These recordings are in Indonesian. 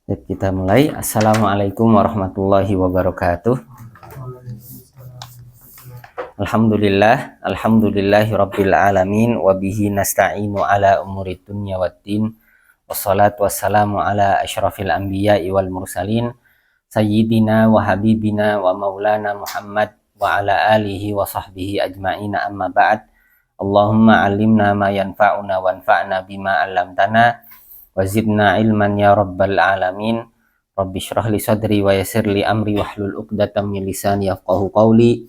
Baik, kita mulai. Assalamualaikum warahmatullahi wabarakatuh. Alhamdulillahi rabbil alamin, wabihi nasta'inu ala umuri dunya waddin, wassalatu wassalamu ala asyrafil anbiya'i wal mursalin, sayyidina wa habibina wa maulana Muhammad wa ala alihi wa sahbihi ajma'ina, amma ba'd. Allahumma alimna ma yanfa'una wanfa'na bima 'allamtana wazidna ilman ya rabbal alamin. Rabbi syrah li sadri wa yassir li amri wahlul 'uqdatam min lisani yafqahu qawli.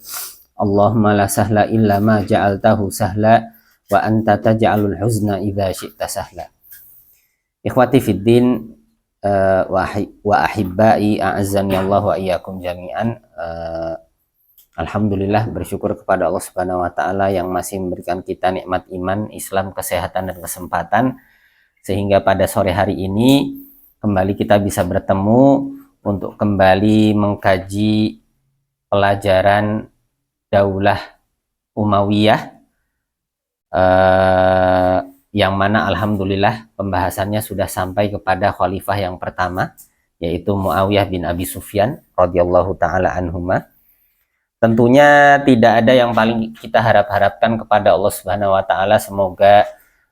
Allahumma la sahla illa ma ja'altahu sahla wa anta taj'alul huzna idza syi'ta sahla. Ikhwati fiddin wa ahibbai a'azzani Allah wa iyyakum jami'an. Alhamdulillah, bersyukur kepada Allah Subhanahu wa taala yang masih memberikan kita nikmat iman, Islam, kesehatan dan kesempatan, sehingga pada sore hari ini kembali kita bisa bertemu untuk kembali mengkaji pelajaran Daulah Umayyah, yang mana alhamdulillah pembahasannya sudah sampai kepada khalifah yang pertama, yaitu Muawiyah bin Abi Sufyan radhiyallahu taala anhuma. Tentunya tidak ada yang paling kita harapkan kepada Allah Subhanahu wa taala, semoga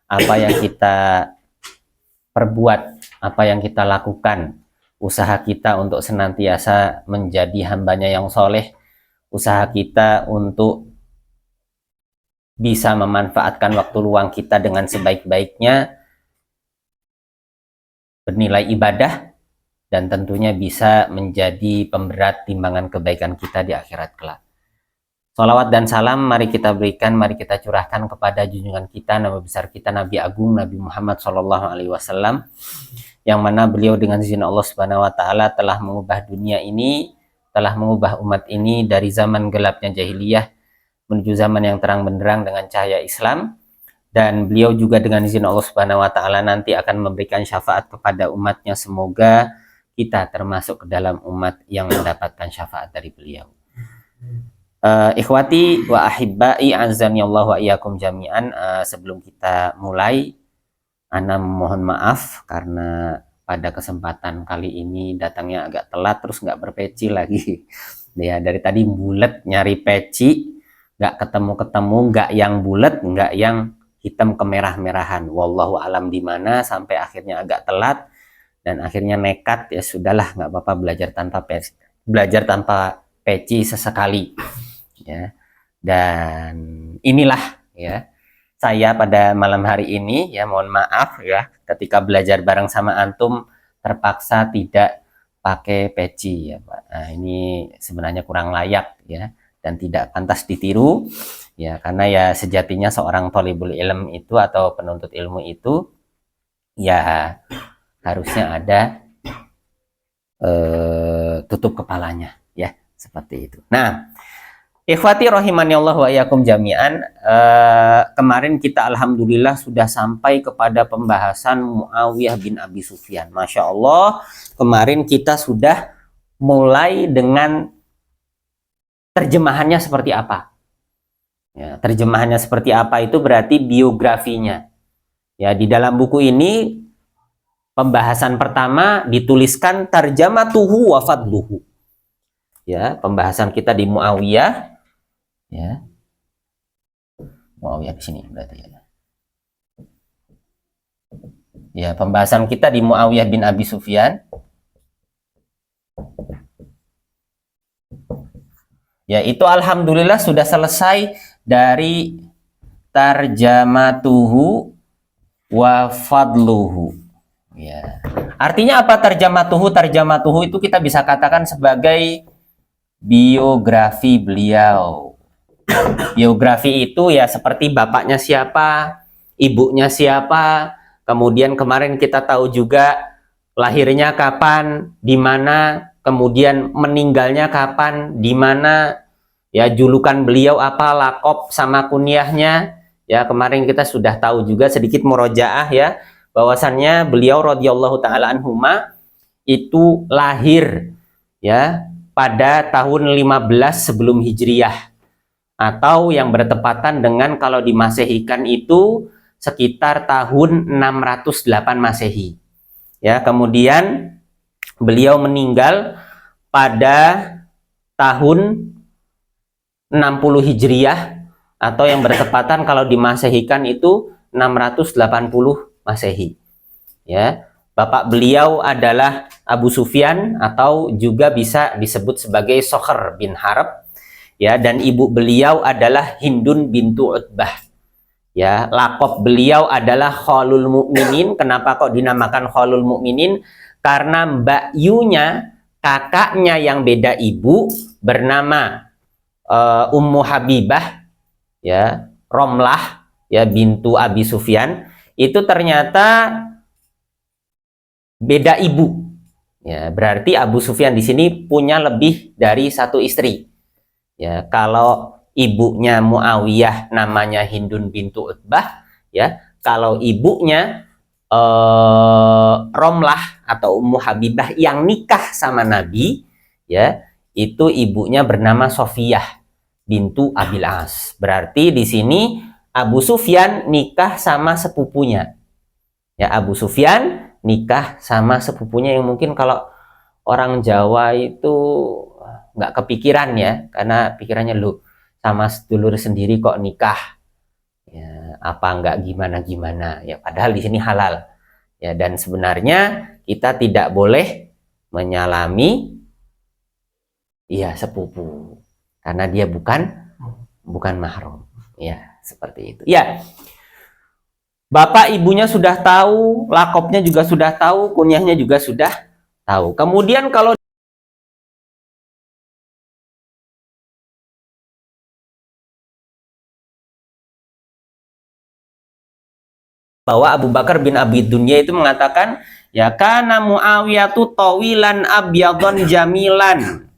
apa yang kita perbuat, apa yang kita lakukan, usaha kita untuk senantiasa menjadi hambanya yang soleh, usaha kita untuk bisa memanfaatkan waktu luang kita dengan sebaik-baiknya, bernilai ibadah, dan tentunya bisa menjadi pemberat timbangan kebaikan kita di akhirat kelak. Salawat dan salam mari kita berikan, mari kita curahkan kepada junjungan kita, Nabi besar kita, Nabi Agung, Nabi Muhammad SAW, yang mana beliau dengan izin Allah Subhanahu wa taala telah mengubah dunia ini, telah mengubah umat ini dari zaman gelapnya jahiliyah menuju zaman yang terang benderang dengan cahaya Islam. Dan beliau juga dengan izin Allah Subhanahu wa taala nanti akan memberikan syafaat kepada umatnya. Semoga kita termasuk ke dalam umat yang mendapatkan syafaat dari beliau. Ikhwati wa ahibbai azani Allah wa iyyakum jami'an. Sebelum kita mulai, ana mohon maaf karena pada kesempatan kali ini datangnya agak telat, terus nggak berpeci lagi. Ya, dari tadi bulat nyari peci, nggak ketemu, nggak yang bulat, nggak yang hitam kemerah-merahan. Wallahu alam di mana, sampai akhirnya agak telat dan akhirnya nekat, ya sudahlah, nggak apa-apa, belajar tanpa peci sesekali. Ya, dan inilah ya saya pada malam hari ini, ya mohon maaf ya ketika belajar bareng sama antum terpaksa tidak pakai peci ya Pak. Nah, ini sebenarnya kurang layak ya dan tidak pantas ditiru ya, karena ya sejatinya seorang thalibul ilm itu atau penuntut ilmu itu ya harusnya ada tutup kepalanya ya, seperti itu. Nah, ikhwati rahimani Allah wa iyyakum jami'an, kemarin kita alhamdulillah sudah sampai kepada pembahasan Muawiyah bin Abi Sufyan. Masya Allah, kemarin kita sudah mulai dengan terjemahannya seperti apa. Ya, terjemahannya seperti apa itu berarti biografinya. Ya, di dalam buku ini pembahasan pertama dituliskan tarjamatuhu wa fadluhu. Ya, pembahasan kita di Muawiyah. Ya, Muawiyah di sini berarti ya. Ya, pembahasan kita di Muawiyah bin Abi Sufyan. Ya, itu alhamdulillah sudah selesai dari tarjamatuhu wa fadluhu. Ya. Artinya apa tarjamatuhu? Tarjamatuhu itu kita bisa katakan sebagai biografi beliau. Biografi itu ya seperti bapaknya siapa, ibunya siapa, kemudian kemarin kita tahu juga lahirnya kapan, di mana, kemudian meninggalnya kapan, di mana, ya julukan beliau apa, lakop sama kunyahnya. Ya kemarin kita sudah tahu juga sedikit murojaah ya, bahwasannya beliau radhiyallahu taala anhuma itu lahir ya pada tahun 15 sebelum Hijriyah, atau yang bertepatan dengan kalau di Masehikan itu sekitar tahun 608 Masehi. Ya, kemudian Beliau meninggal pada tahun 60 Hijriah, atau yang bertepatan kalau dimasehikan itu 680 Masehi. Ya, bapak beliau adalah Abu Sufyan, atau juga bisa disebut sebagai Sokhr bin Harb. Ya, dan ibu beliau adalah Hindun bintu Utbah. Ya, lakop beliau adalah Khalul Mukminin. Kenapa kok dinamakan Khalul Mukminin? Karena Mbak Yunya, kakaknya yang beda ibu, bernama Ummu Habibah, ya, Romlah, ya, bintu Abi Sufyan. Itu ternyata beda ibu. Ya, berarti Abu Sufyan di sini punya lebih dari satu istri. Ya, kalau ibunya Muawiyah namanya Hindun bintu Utbah, ya, kalau ibunya Romlah atau Ummu Habibah yang nikah sama Nabi, ya, itu ibunya bernama Sofiyah bintu Abil As. Berarti di sini Abu Sufyan nikah sama sepupunya. Ya, Abu Sufyan nikah sama sepupunya, yang mungkin kalau orang Jawa itu nggak kepikiran ya, karena pikirannya lu sama sedulur sendiri kok nikah, ya, apa nggak gimana ya, padahal di sini halal ya. Dan sebenarnya kita tidak boleh menyalami ya sepupu karena dia bukan mahram ya, seperti itu ya. Bapak ibunya sudah tahu, lakopnya juga sudah tahu, kunyahnya juga sudah tahu. Kemudian kalau bahwa Abu Bakar bin Abi Dunya itu mengatakan, ya, kana Muawiyatu tawilan abyadon jamilan.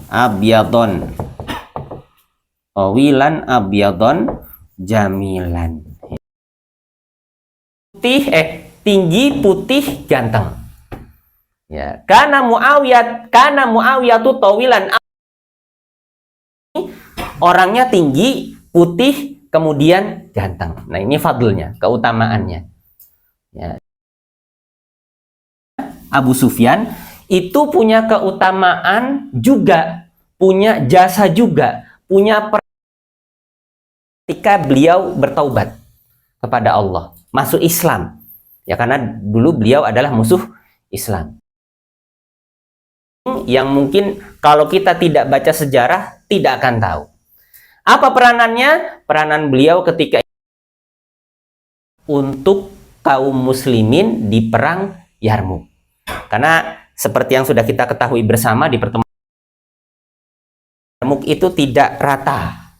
Abyadon. Tawilan abyadon jamilan. Tinggi, putih, ganteng. Ya, kana Muawiyatu tawilan, orangnya tinggi, putih, kemudian ganteng. Nah, ini fadlnya, keutamaannya. Ya. Abu Sufyan itu punya keutamaan juga, punya jasa juga, punya ketika beliau bertaubat kepada Allah, masuk Islam. Ya, karena dulu beliau adalah musuh Islam. Yang mungkin kalau kita tidak baca sejarah tidak akan tahu. Apa peranannya? Peranan beliau ketika untuk kaum muslimin di perang Yarmuk. Karena seperti yang sudah kita ketahui bersama di pertemuan, Yarmuk itu tidak rata,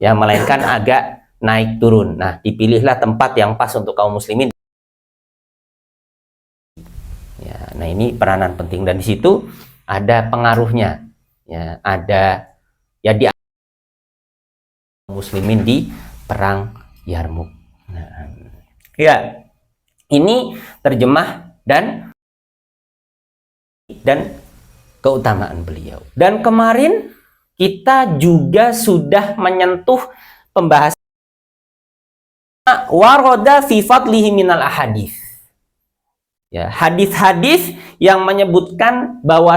ya, melainkan agak naik turun. Nah, dipilihlah tempat yang pas untuk kaum muslimin. Ya, nah ini peranan penting, dan di situ ada pengaruhnya. Ya, ada ya di muslimin di perang Yarmuk. Nah, ya, ini terjemah dan keutamaan beliau. Dan kemarin kita juga sudah menyentuh pembahasan waroda fi fadlihi minal ahadits. Ya, hadis-hadis yang menyebutkan bahwa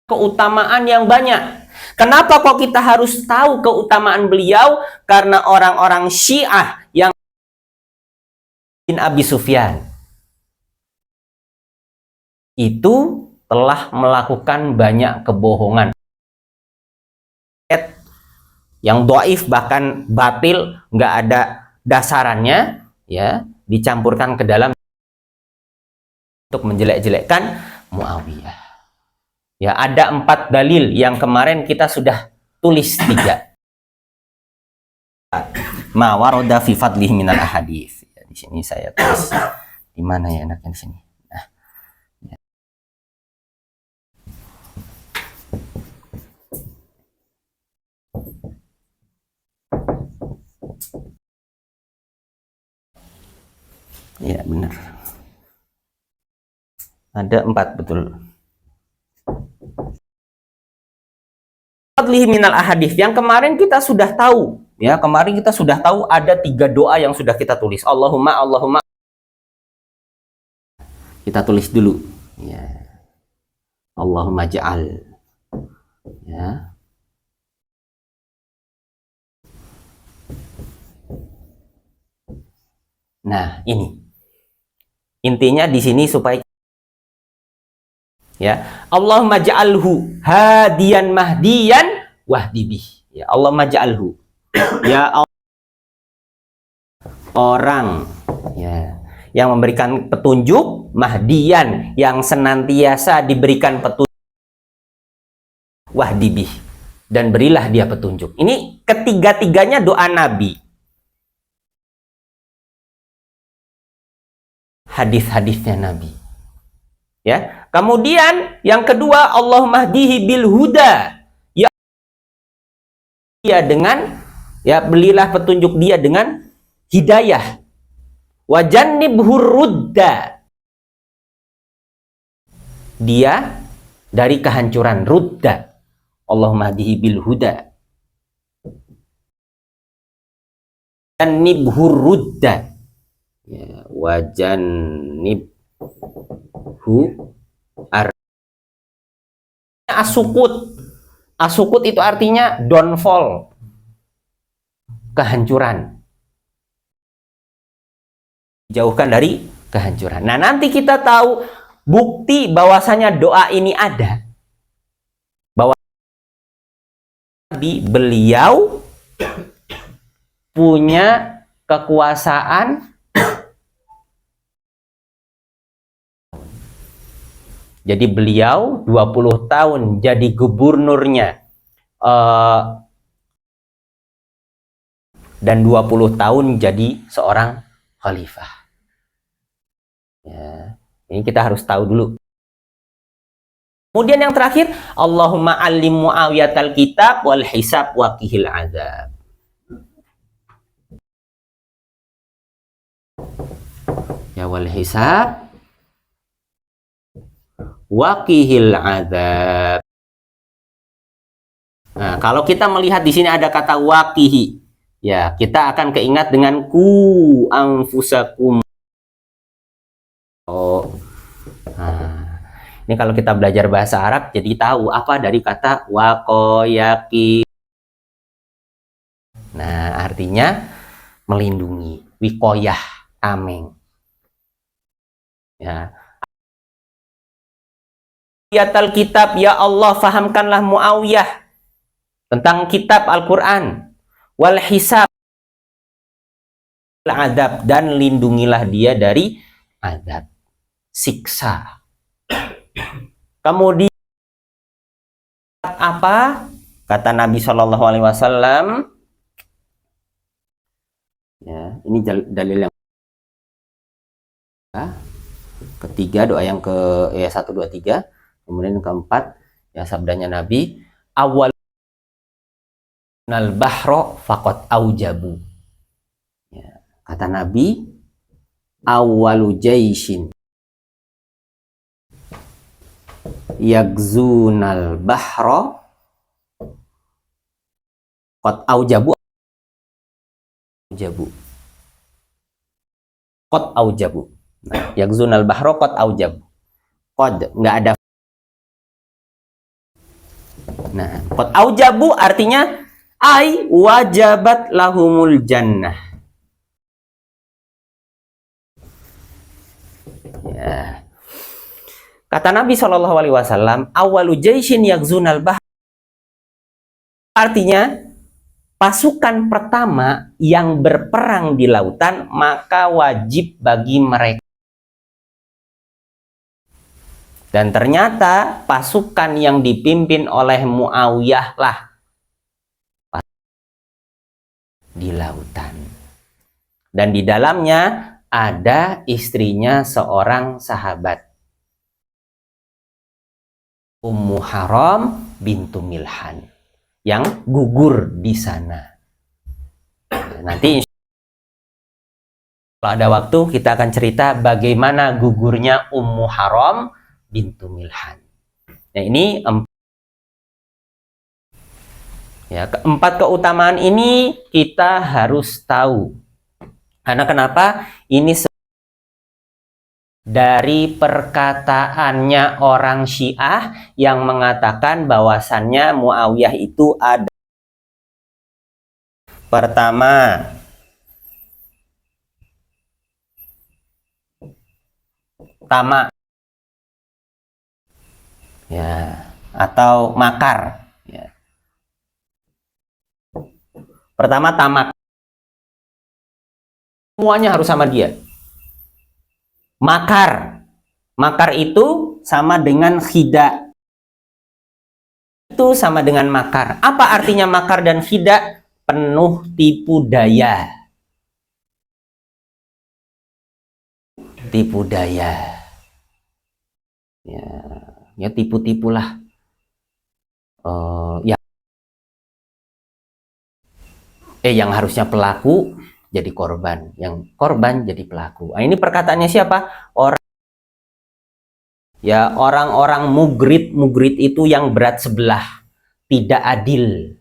keutamaan yang banyak. Kenapa kok kita harus tahu keutamaan beliau? Karena orang-orang Syiah yang bin Abi Sufyan itu telah melakukan banyak kebohongan yang dhaif, bahkan batil, nggak ada dasarannya, ya, dicampurkan ke dalam untuk menjelek-jelekkan Muawiyah. Ya, ada 4 dalil yang kemarin kita sudah tulis 3. Ma waroda fi fadlihi minal ahadits. Ya, di sini saya tulis. Di mana ya enaknya di sini? Nah. Ya. Ya, benar. Ada 4, betul. Fadlihi minal ahadits yang kemarin kita sudah tahu, ya, kemarin kita sudah tahu ada 3 doa yang sudah kita tulis. Allahumma Kita tulis dulu. Ya. Allahumma ja'al. Ya. Nah, ini. Intinya di sini supaya ya, Allahumma ja'alhu hadiyan mahdiyan wahdibih. Ya, Allahumma ja'alhu. Ya orang ya yang memberikan petunjuk, mahdiyan yang senantiasa diberikan petunjuk, wahdibih, dan berilah dia petunjuk. Ini ketiga-tiganya doa Nabi. Hadis-hadisnya Nabi. Ya. Kemudian yang kedua, Allahumma hdihi bil huda. Ya, dia dengan ya berilah petunjuk dia dengan hidayah. Wa jannibhur rudda. Dia dari kehancuran, rudda. Allahumma hdihi bil huda. Jannibhur rudda. Ya, wa jannibhu asukut. Asukut itu artinya downfall, kehancuran. Jauhkan dari kehancuran. Nah, nanti kita tahu bukti bahwasanya doa ini ada. Bahwa beliau punya kekuasaan. Jadi beliau 20 tahun jadi gubernurnya dan 20 tahun jadi seorang khalifah. Ya, ini kita harus tahu dulu. Kemudian yang terakhir, Allahumma alim Muawiyatal kitab wal hisab wa qihil azab. Ya wal hisab waqihil azab. Nah, kalau kita melihat di sini ada kata waqihi, ya kita akan keingat dengan ku anfusakum. Oh, nah, ini kalau kita belajar bahasa Arab jadi tahu apa dari kata waqoyaki. Nah, artinya melindungi, wikoyah, tameng. Ya. Ayatul kitab, ya Allah fahamkanlah Muawiyah tentang kitab Al-Quran, wal hisab, adab, dan lindungilah dia dari adab, siksa. Kemudian apa kata Nabi Shallallahu Alaihi Wasallam? Ya, ini dalil yang ketiga, doa yang ke 1, 2, 3. Kemudian yang keempat, ya sabdanya Nabi, awal nal bahro fakot aujabu. Ya, kata Nabi, awalu jaishin yagzunal bahro kot aujabu. Kot aujabu. Nah, yagzunal bahro kot aujabu. Kod nggak ada. Nah, qad aujabu artinya ai wajabat lahumul jannah. Ya. Kata Nabi Shallallahu Alaihi Wasallam, awalu jaishin yagzunal bahr, artinya pasukan pertama yang berperang di lautan maka wajib bagi mereka. Dan ternyata pasukan yang dipimpin oleh Muawiyah lah di lautan. Dan di dalamnya ada istrinya seorang sahabat, Ummu Haram bintu Milhan, yang gugur di sana. Nanti kalau ada waktu kita akan cerita bagaimana gugurnya Ummu Haram bintu Milhan. Nah, ini ya, keempat keutamaan ini kita harus tahu. Karena kenapa? Ini dari perkataannya orang Syiah yang mengatakan bahwasannya Muawiyah itu ada. Pertama, tamak ya, atau makar ya. Pertama, tamak, semuanya harus sama dia. Makar, makar itu sama dengan khida, itu sama dengan makar. Apa artinya makar dan khida? Penuh tipu daya, tipu daya ya, ya tipu-tipulah ya, yang harusnya pelaku jadi korban, yang korban jadi pelaku. Nah, ini perkataannya siapa? Orang-orang mugrid itu yang berat sebelah, tidak adil.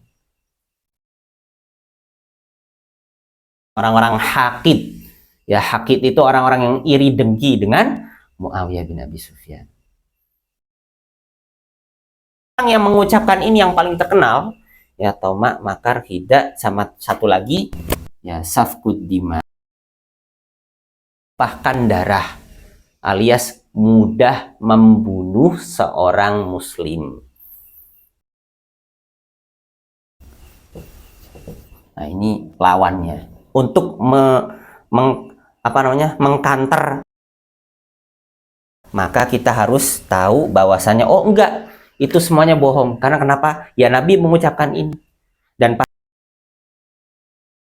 Orang-orang hakid, ya hakid itu orang-orang yang iri dengki dengan Muawiyah bin Abi Sufyan. Orang yang mengucapkan ini yang paling terkenal, ya tamak, makar, khida, sama satu lagi, ya safkud dima, bahkan darah, alias mudah membunuh seorang muslim. Nah, ini lawannya. Untuk mengkanter, maka kita harus tahu bahwasannya oh enggak, itu semuanya bohong. Karena kenapa? Ya Nabi mengucapkan ini. Dan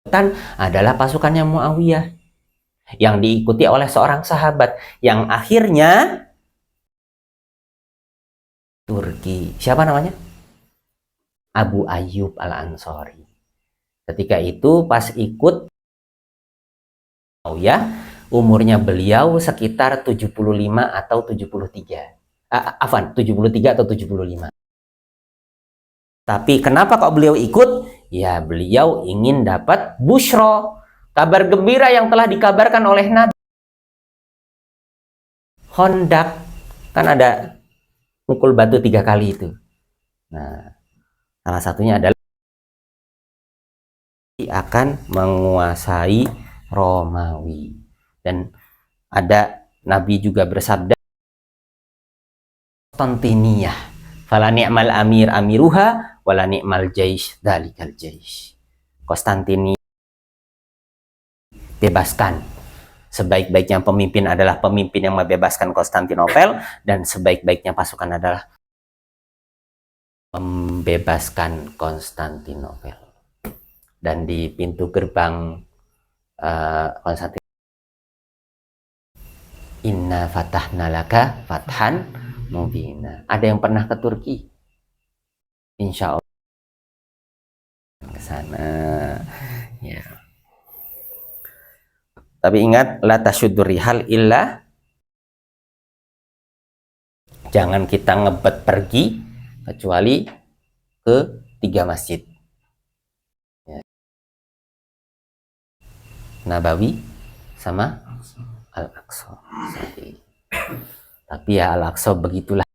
pasukan adalah pasukannya Muawiyah yang diikuti oleh seorang sahabat yang akhirnya Turki. Siapa namanya? Abu Ayyub Al-Ansari. Ketika itu pas ikut Muawiyah, umurnya beliau sekitar 75 atau 73. 73 atau 75. Tapi kenapa kok beliau ikut? Ya beliau ingin dapat busyro, kabar gembira yang telah dikabarkan oleh Nabi. Hondak, kan ada mukul batu 3 kali itu. Nah, salah satunya adalah akan menguasai Romawi. Dan ada Nabi juga bersabda, Konstantiniyah, fala ni'mal amir amiruha, wala ni'mal jaish dalikal jaish. Konstantiniyah, bebaskan. Sebaik-baiknya pemimpin adalah pemimpin yang membebaskan Konstantinopel, dan sebaik-baiknya pasukan adalah membebaskan Konstantinopel. Dan di pintu gerbang Konstantinopel, inna fatahna laka fathan mubina. Ada yang pernah ke Turki? Insya Allah ke sana ya. Tapi ingat, la tasyuddur rihal illa, jangan kita ngebet pergi kecuali ke 3 masjid ya. Nabawi sama Al-Aqsa. Tapi ya Al-Aqsa begitulah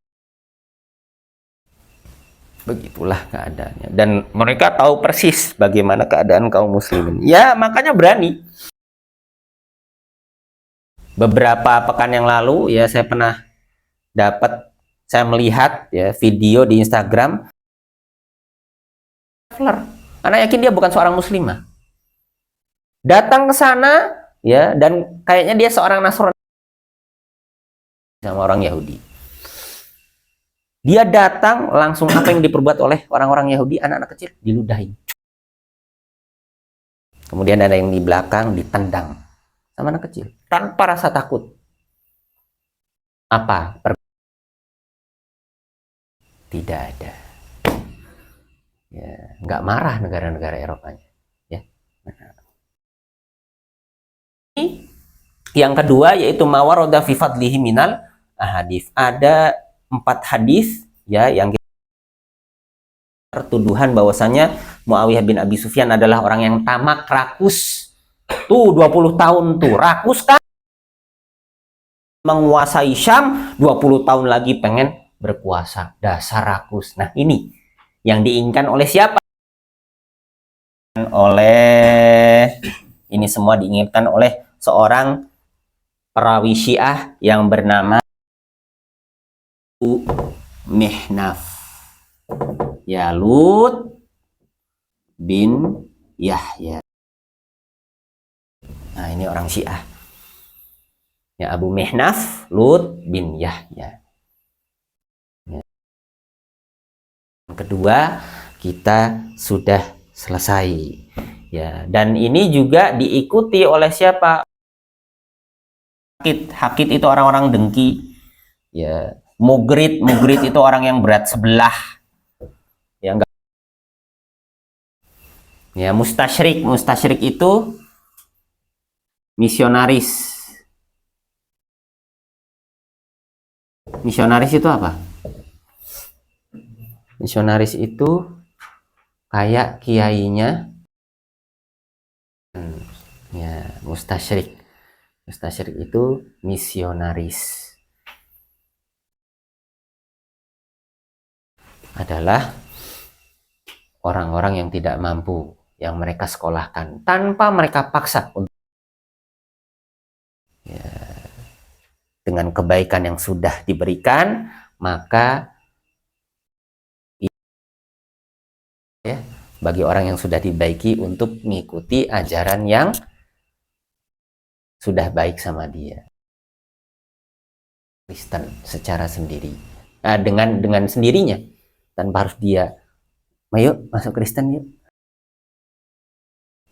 keadaannya, dan mereka tahu persis bagaimana keadaan kaum muslimin. Ya makanya berani. Beberapa pekan yang lalu ya saya melihat ya video di Instagram, karena yakin dia bukan seorang muslimah, datang ke sana ya, dan kayaknya dia seorang Nasrani sama orang Yahudi. Dia datang langsung, apa yang diperbuat oleh orang-orang Yahudi, anak-anak kecil diludahin. Kemudian ada yang di belakang ditendang sama anak kecil tanpa rasa takut. Apa? Tidak ada. Ya, nggak marah negara-negara Eropanya. Ya. Yang kedua yaitu mawaroda fi fadlihi minal ahadits. Ada 4 hadis ya yang tuduhan bahwasanya Muawiyah bin Abi Sufyan adalah orang yang tamak, rakus. Tuh 20 tahun tuh rakus kan? menguasai Syam, 20 tahun lagi pengen berkuasa. Dasar rakus. Nah, ini yang diinginkan oleh siapa? Ini semua diinginkan oleh seorang perawi Syiah yang bernama Mihnaf. Ya, Lut bin Yahya. Nah, ini orang Syiah. Ya, Abu Mihnaf, Lut bin Yahya. Ya. Yang kedua, kita sudah selesai. Ya, dan ini juga diikuti oleh siapa? Hakid itu orang-orang dengki. Ya, Mugrid itu orang yang berat sebelah. Ya, enggak. Ya, mustasyrik itu misionaris. Misionaris itu apa? Misionaris itu kayak kiainya. Ya, mustasyrik itu misionaris. Adalah orang-orang yang tidak mampu, yang mereka sekolahkan tanpa mereka paksa untuk ya, dengan kebaikan yang sudah diberikan, maka ya, bagi orang yang sudah dibaiki untuk mengikuti ajaran yang sudah baik sama dia. Kristen secara sendiri. Nah, dengan sendirinya, tanpa harus dia, ayo masuk Kristen yuk.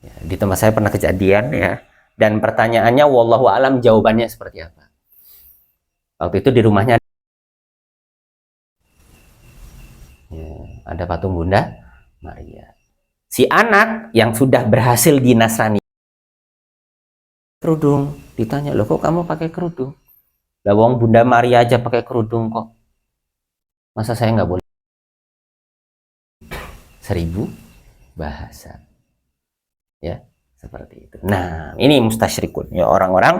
Ya, di tempat saya pernah kejadian ya, dan pertanyaannya wallahu alam jawabannya seperti apa. Waktu itu di rumahnya ya, ada patung Bunda Maria. Si anak yang sudah berhasil dinasrani kerudung, ditanya, loh kok kamu pakai kerudung? Lah wong Bunda Maria aja pakai kerudung kok. Masa saya nggak boleh? 1000 bahasa. Ya, seperti itu. Nah, ini mustasyrikun. Ya, orang-orang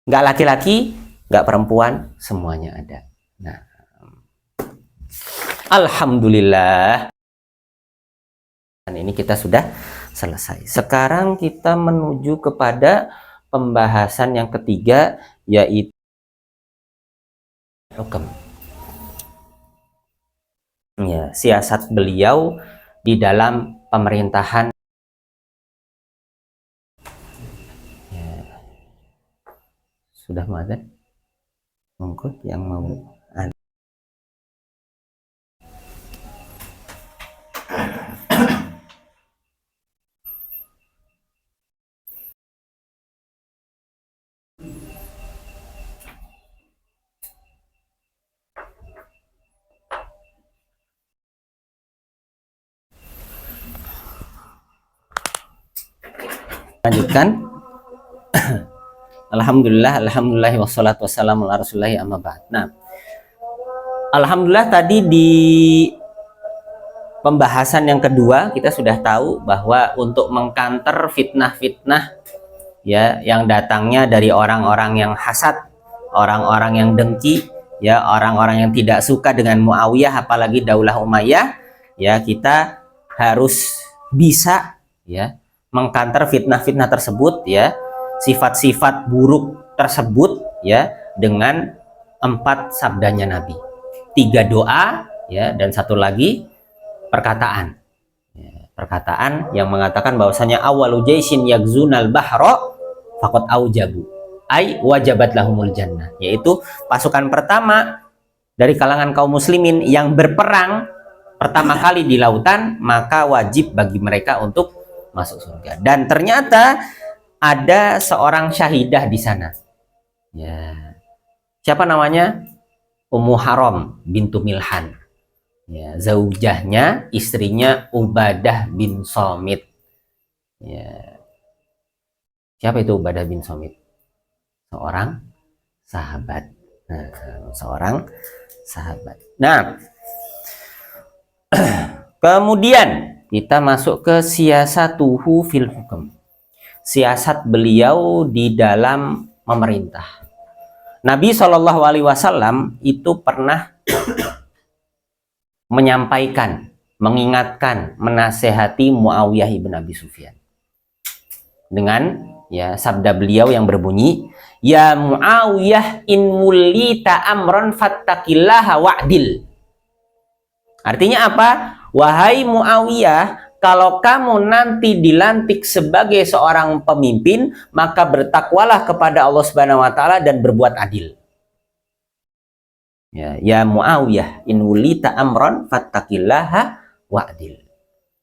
nggak laki-laki, nggak perempuan, semuanya ada. Nah, alhamdulillah. Dan ini kita sudah selesai. Sekarang kita menuju kepada pembahasan yang ketiga, yaitu hukum. Ya, siasat beliau di dalam pemerintahan. Ya. Sudah ada monggo yang mau lanjutkan. Alhamdulillah wassalatu wassalamu ala rasulillahi amma ba'd. Nah, alhamdulillah tadi di pembahasan yang kedua kita sudah tahu bahwa untuk mengkanter fitnah-fitnah ya yang datangnya dari orang-orang yang hasad, orang-orang yang dengki, ya orang-orang yang tidak suka dengan Muawiyah apalagi Daulah Umayyah, ya kita harus bisa ya mengkanter fitnah-fitnah tersebut ya, sifat-sifat buruk tersebut ya dengan 4 sabdanya Nabi, 3 doa ya, dan 1 lagi perkataan ya, perkataan yang mengatakan bahwasanya awalu jaisin yakzunal bahra faqad aujabu ai wajabat lahumul jannah, yaitu pasukan pertama dari kalangan kaum muslimin yang berperang pertama kali di lautan, maka wajib bagi mereka untuk masuk surga. Dan ternyata ada seorang syahidah di sana. Ya. Siapa namanya? Ummu Haram bintu Milhan. Ya, zaujahnya, istrinya Ubadah bin Somit. Ya. Siapa itu Ubadah bin Somit? Seorang sahabat. Nah, seorang sahabat. Nah, kemudian kita masuk ke siasatuhu fil hukum. Siasat beliau di dalam memerintah. Nabi Shallallahu Alaihi Wasallam itu pernah menyampaikan, mengingatkan, menasehati Muawiyah ibn Abi Sufyan dengan ya sabda beliau yang berbunyi, ya Muawiyah in wulita amron fattaqillaha wa'dil. Artinya apa? Wahai Muawiyah, kalau kamu nanti dilantik sebagai seorang pemimpin, maka bertakwalah kepada Allah Subhanahu wa taala dan berbuat adil. Ya Muawiyah in wulita amron fattaqillaha wa'dil.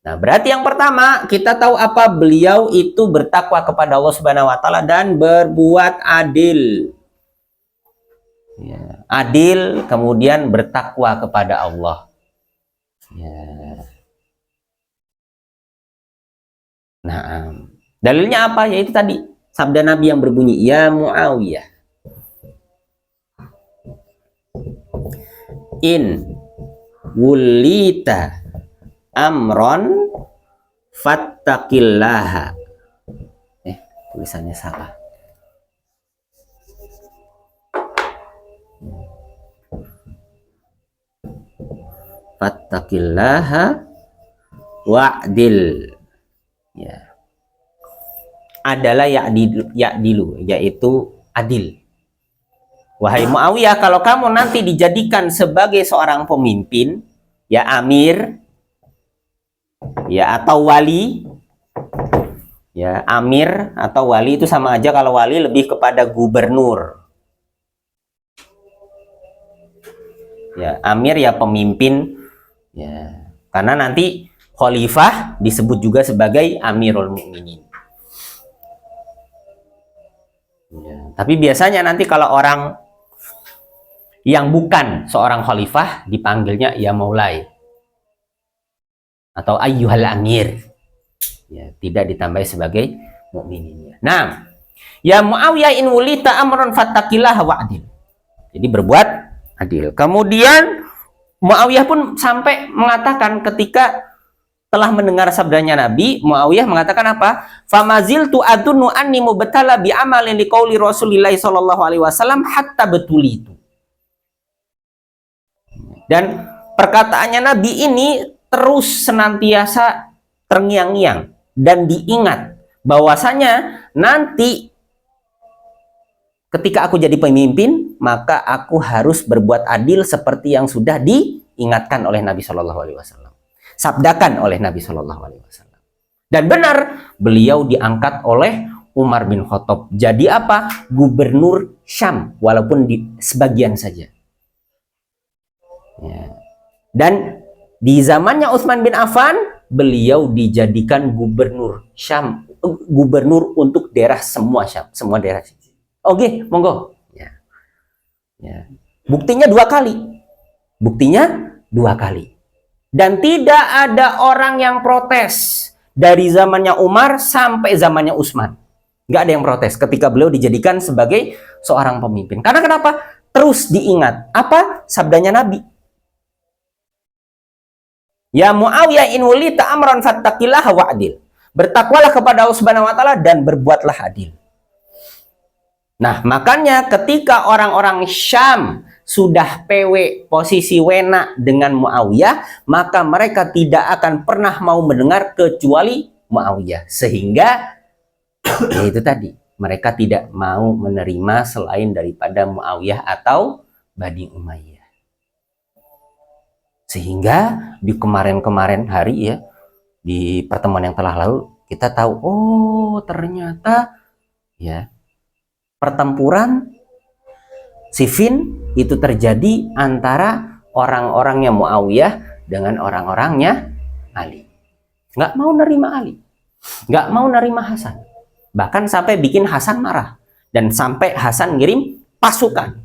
Nah, berarti yang pertama kita tahu apa? Beliau itu bertakwa kepada Allah Subhanahu wa taala dan berbuat adil. Ya, adil kemudian bertakwa kepada Allah. Ya. Nah, dalilnya apa? Yaitu tadi sabda Nabi yang berbunyi, ya Muawiyah in wulita amron fattaqillaha. Tulisannya salah. Fattaqillaha wa'dil. Ya. Adalah ya'dilu, yaitu adil. Wahai Muawiyah, kalau kamu nanti dijadikan sebagai seorang pemimpin, ya amir, ya atau wali, ya amir atau wali itu sama aja, kalau wali lebih kepada gubernur. Ya, amir ya pemimpin, ya karena nanti khalifah disebut juga sebagai Amirul Mukminin. Ya, tapi biasanya nanti kalau orang yang bukan seorang khalifah dipanggilnya ya maulai atau ayyuhal amir, ya tidak ditambah sebagai mukminin. Nah, ya Muawiyah in wulita amrun fattaqillaha wa'dil. Jadi berbuat adil. Kemudian Muawiyah pun sampai mengatakan ketika telah mendengar sabdanya Nabi, Muawiyah mengatakan apa? Famaziltu adunnu anni mubtala bi amalin liqauli Rasulillah sallallahu alaihi wasallam hatta betulitu. Dan perkataannya Nabi ini terus senantiasa terngiang-ngiang dan diingat bahwasanya nanti ketika aku jadi pemimpin, maka aku harus berbuat adil seperti yang sudah diingatkan oleh Nabi Shallallahu Alaihi Wasallam, sabdakan oleh Nabi Shallallahu Alaihi Wasallam. Dan benar, beliau diangkat oleh Umar bin Khattab. Jadi apa? Gubernur Syam, walaupun di sebagian saja. Ya. Dan di zamannya Utsman bin Affan, beliau dijadikan gubernur Syam, gubernur untuk daerah semua Syam, semua daerah. Oke, monggo. Ya. Ya. Buktinya dua kali. Buktinya dua kali. Dan tidak ada orang yang protes dari zamannya Umar sampai zamannya Utsman. Nggak ada yang protes ketika beliau dijadikan sebagai seorang pemimpin. Karena kenapa? Terus diingat. Apa? Sabdanya Nabi. Ya Muawiyah in wulita amran fattaqillaha wa'dil. Bertakwalah kepada Allah Subhanahu wa taala dan berbuatlah adil. Nah, makanya ketika orang-orang Syam sudah PW posisi wena dengan Muawiyah, maka mereka tidak akan pernah mau mendengar kecuali Muawiyah. Sehingga ya itu tadi, mereka tidak mau menerima selain daripada Muawiyah atau Bani Umayyah. Sehingga di kemarin-kemarin hari ya, di pertemuan yang telah lalu kita tahu, oh ternyata ya pertempuran Siffin itu terjadi antara orang-orangnya Muawiyah dengan orang-orangnya Ali. Nggak mau nerima Ali, nggak mau nerima Hasan, bahkan sampai bikin Hasan marah dan sampai Hasan ngirim pasukan.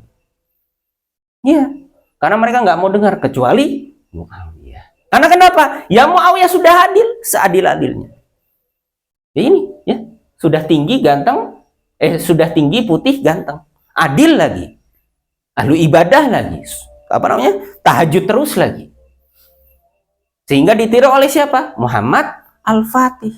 Iya, karena mereka nggak mau dengar kecuali Muawiyah. Karena kenapa? Ya Muawiyah sudah adil, seadil-adilnya. Ya ini, ya sudah tinggi ganteng, sudah tinggi putih ganteng, adil lagi, ahlu ibadah lagi, apa namanya? Tahajud terus lagi. Sehingga ditiru oleh siapa? Muhammad Al-Fatih.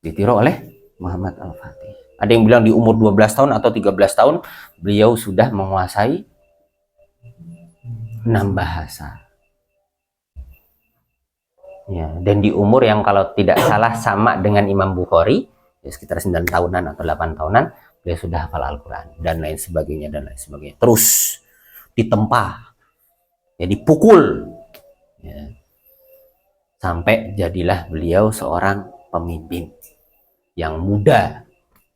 Ditiru oleh Muhammad Al-Fatih. Ada yang bilang di umur 12 tahun atau 13 tahun beliau sudah menguasai 6 bahasa. Ya, dan di umur yang kalau tidak salah sama dengan Imam Bukhari, ya sekitar 9 tahunan atau 8 tahunan, beliau sudah hafal Al-Quran dan lain sebagainya dan lain sebagainya. Terus ditempa, ya dipukul, ya, sampai jadilah beliau seorang pemimpin yang muda,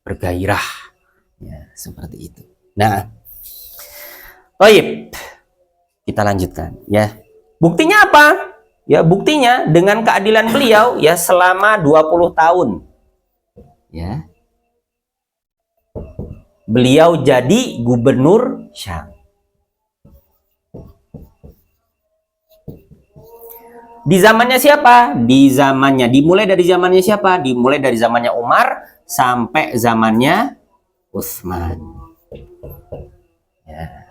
bergairah, ya seperti itu. Nah, baik, kita lanjutkan, ya. Buktinya apa? Ya, buktinya dengan keadilan beliau ya selama 20 tahun. Ya. Beliau jadi gubernur Syam. Di zamannya siapa? Dimulai dari zamannya siapa? Dimulai dari zamannya Umar sampai zamannya Utsman. Ya.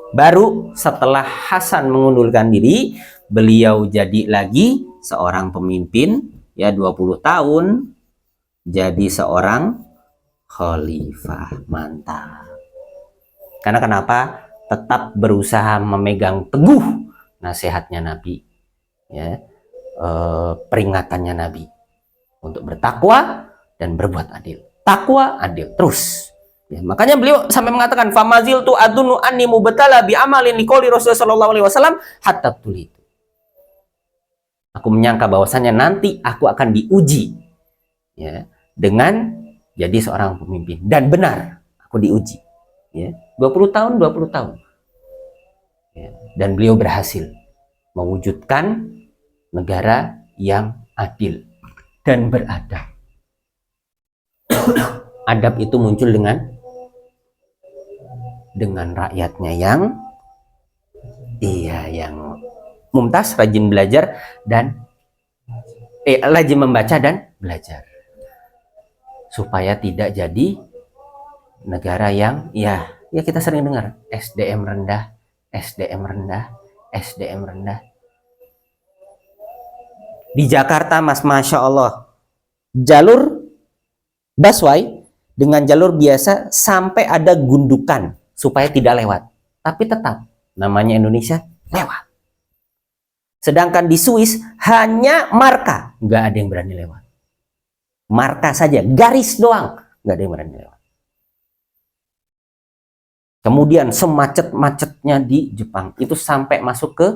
Baru setelah Hasan mengundurkan diri, beliau jadi lagi seorang pemimpin, ya 20 tahun, jadi seorang khalifah. Mantap. Karena kenapa? Tetap berusaha memegang teguh nasihatnya Nabi, ya, peringatannya Nabi untuk bertakwa dan berbuat adil. Takwa, adil, terus. Ya, makanya beliau sampai mengatakan famazil tu adunu anni mubtala bi amalin liqouli Rasulullah sallallahu alaihi wasallam hatta tulit. Aku menyangka bahwasannya nanti aku akan diuji, ya, dengan jadi seorang pemimpin, dan benar aku diuji, ya. 20 tahun, 20 tahun. Ya, dan beliau berhasil mewujudkan negara yang adil dan beradab. Adab itu muncul dengan rakyatnya yang yang mumtaz, rajin belajar dan rajin membaca dan belajar, supaya tidak jadi negara yang ya kita sering dengar SDM rendah, SDM rendah, SDM rendah. Di Jakarta, Mas, Masya Allah, jalur busway dengan jalur biasa sampai ada gundukan supaya tidak lewat, tapi tetap namanya Indonesia lewat. Sedangkan di Swiss hanya marka, nggak ada yang berani lewat. Marka saja, garis doang, nggak ada yang berani lewat. Kemudian semacet-macetnya di Jepang itu sampai masuk ke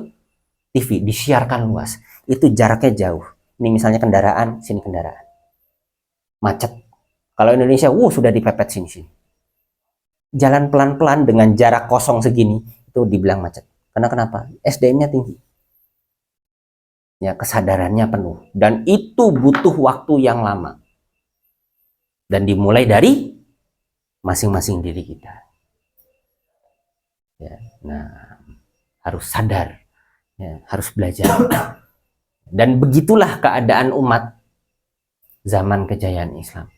TV, disiarkan luas. Itu jaraknya jauh. Ini misalnya kendaraan, sini kendaraan, macet. Kalau Indonesia, sudah dipepet sini-sini. Jalan pelan-pelan dengan jarak kosong segini, itu dibilang macet. Karena kenapa? SDM-nya tinggi. Ya, kesadarannya penuh. Dan itu butuh waktu yang lama. Dan dimulai dari masing-masing diri kita. Ya, nah, harus sadar. Ya, harus belajar. Dan begitulah keadaan umat zaman kejayaan Islam.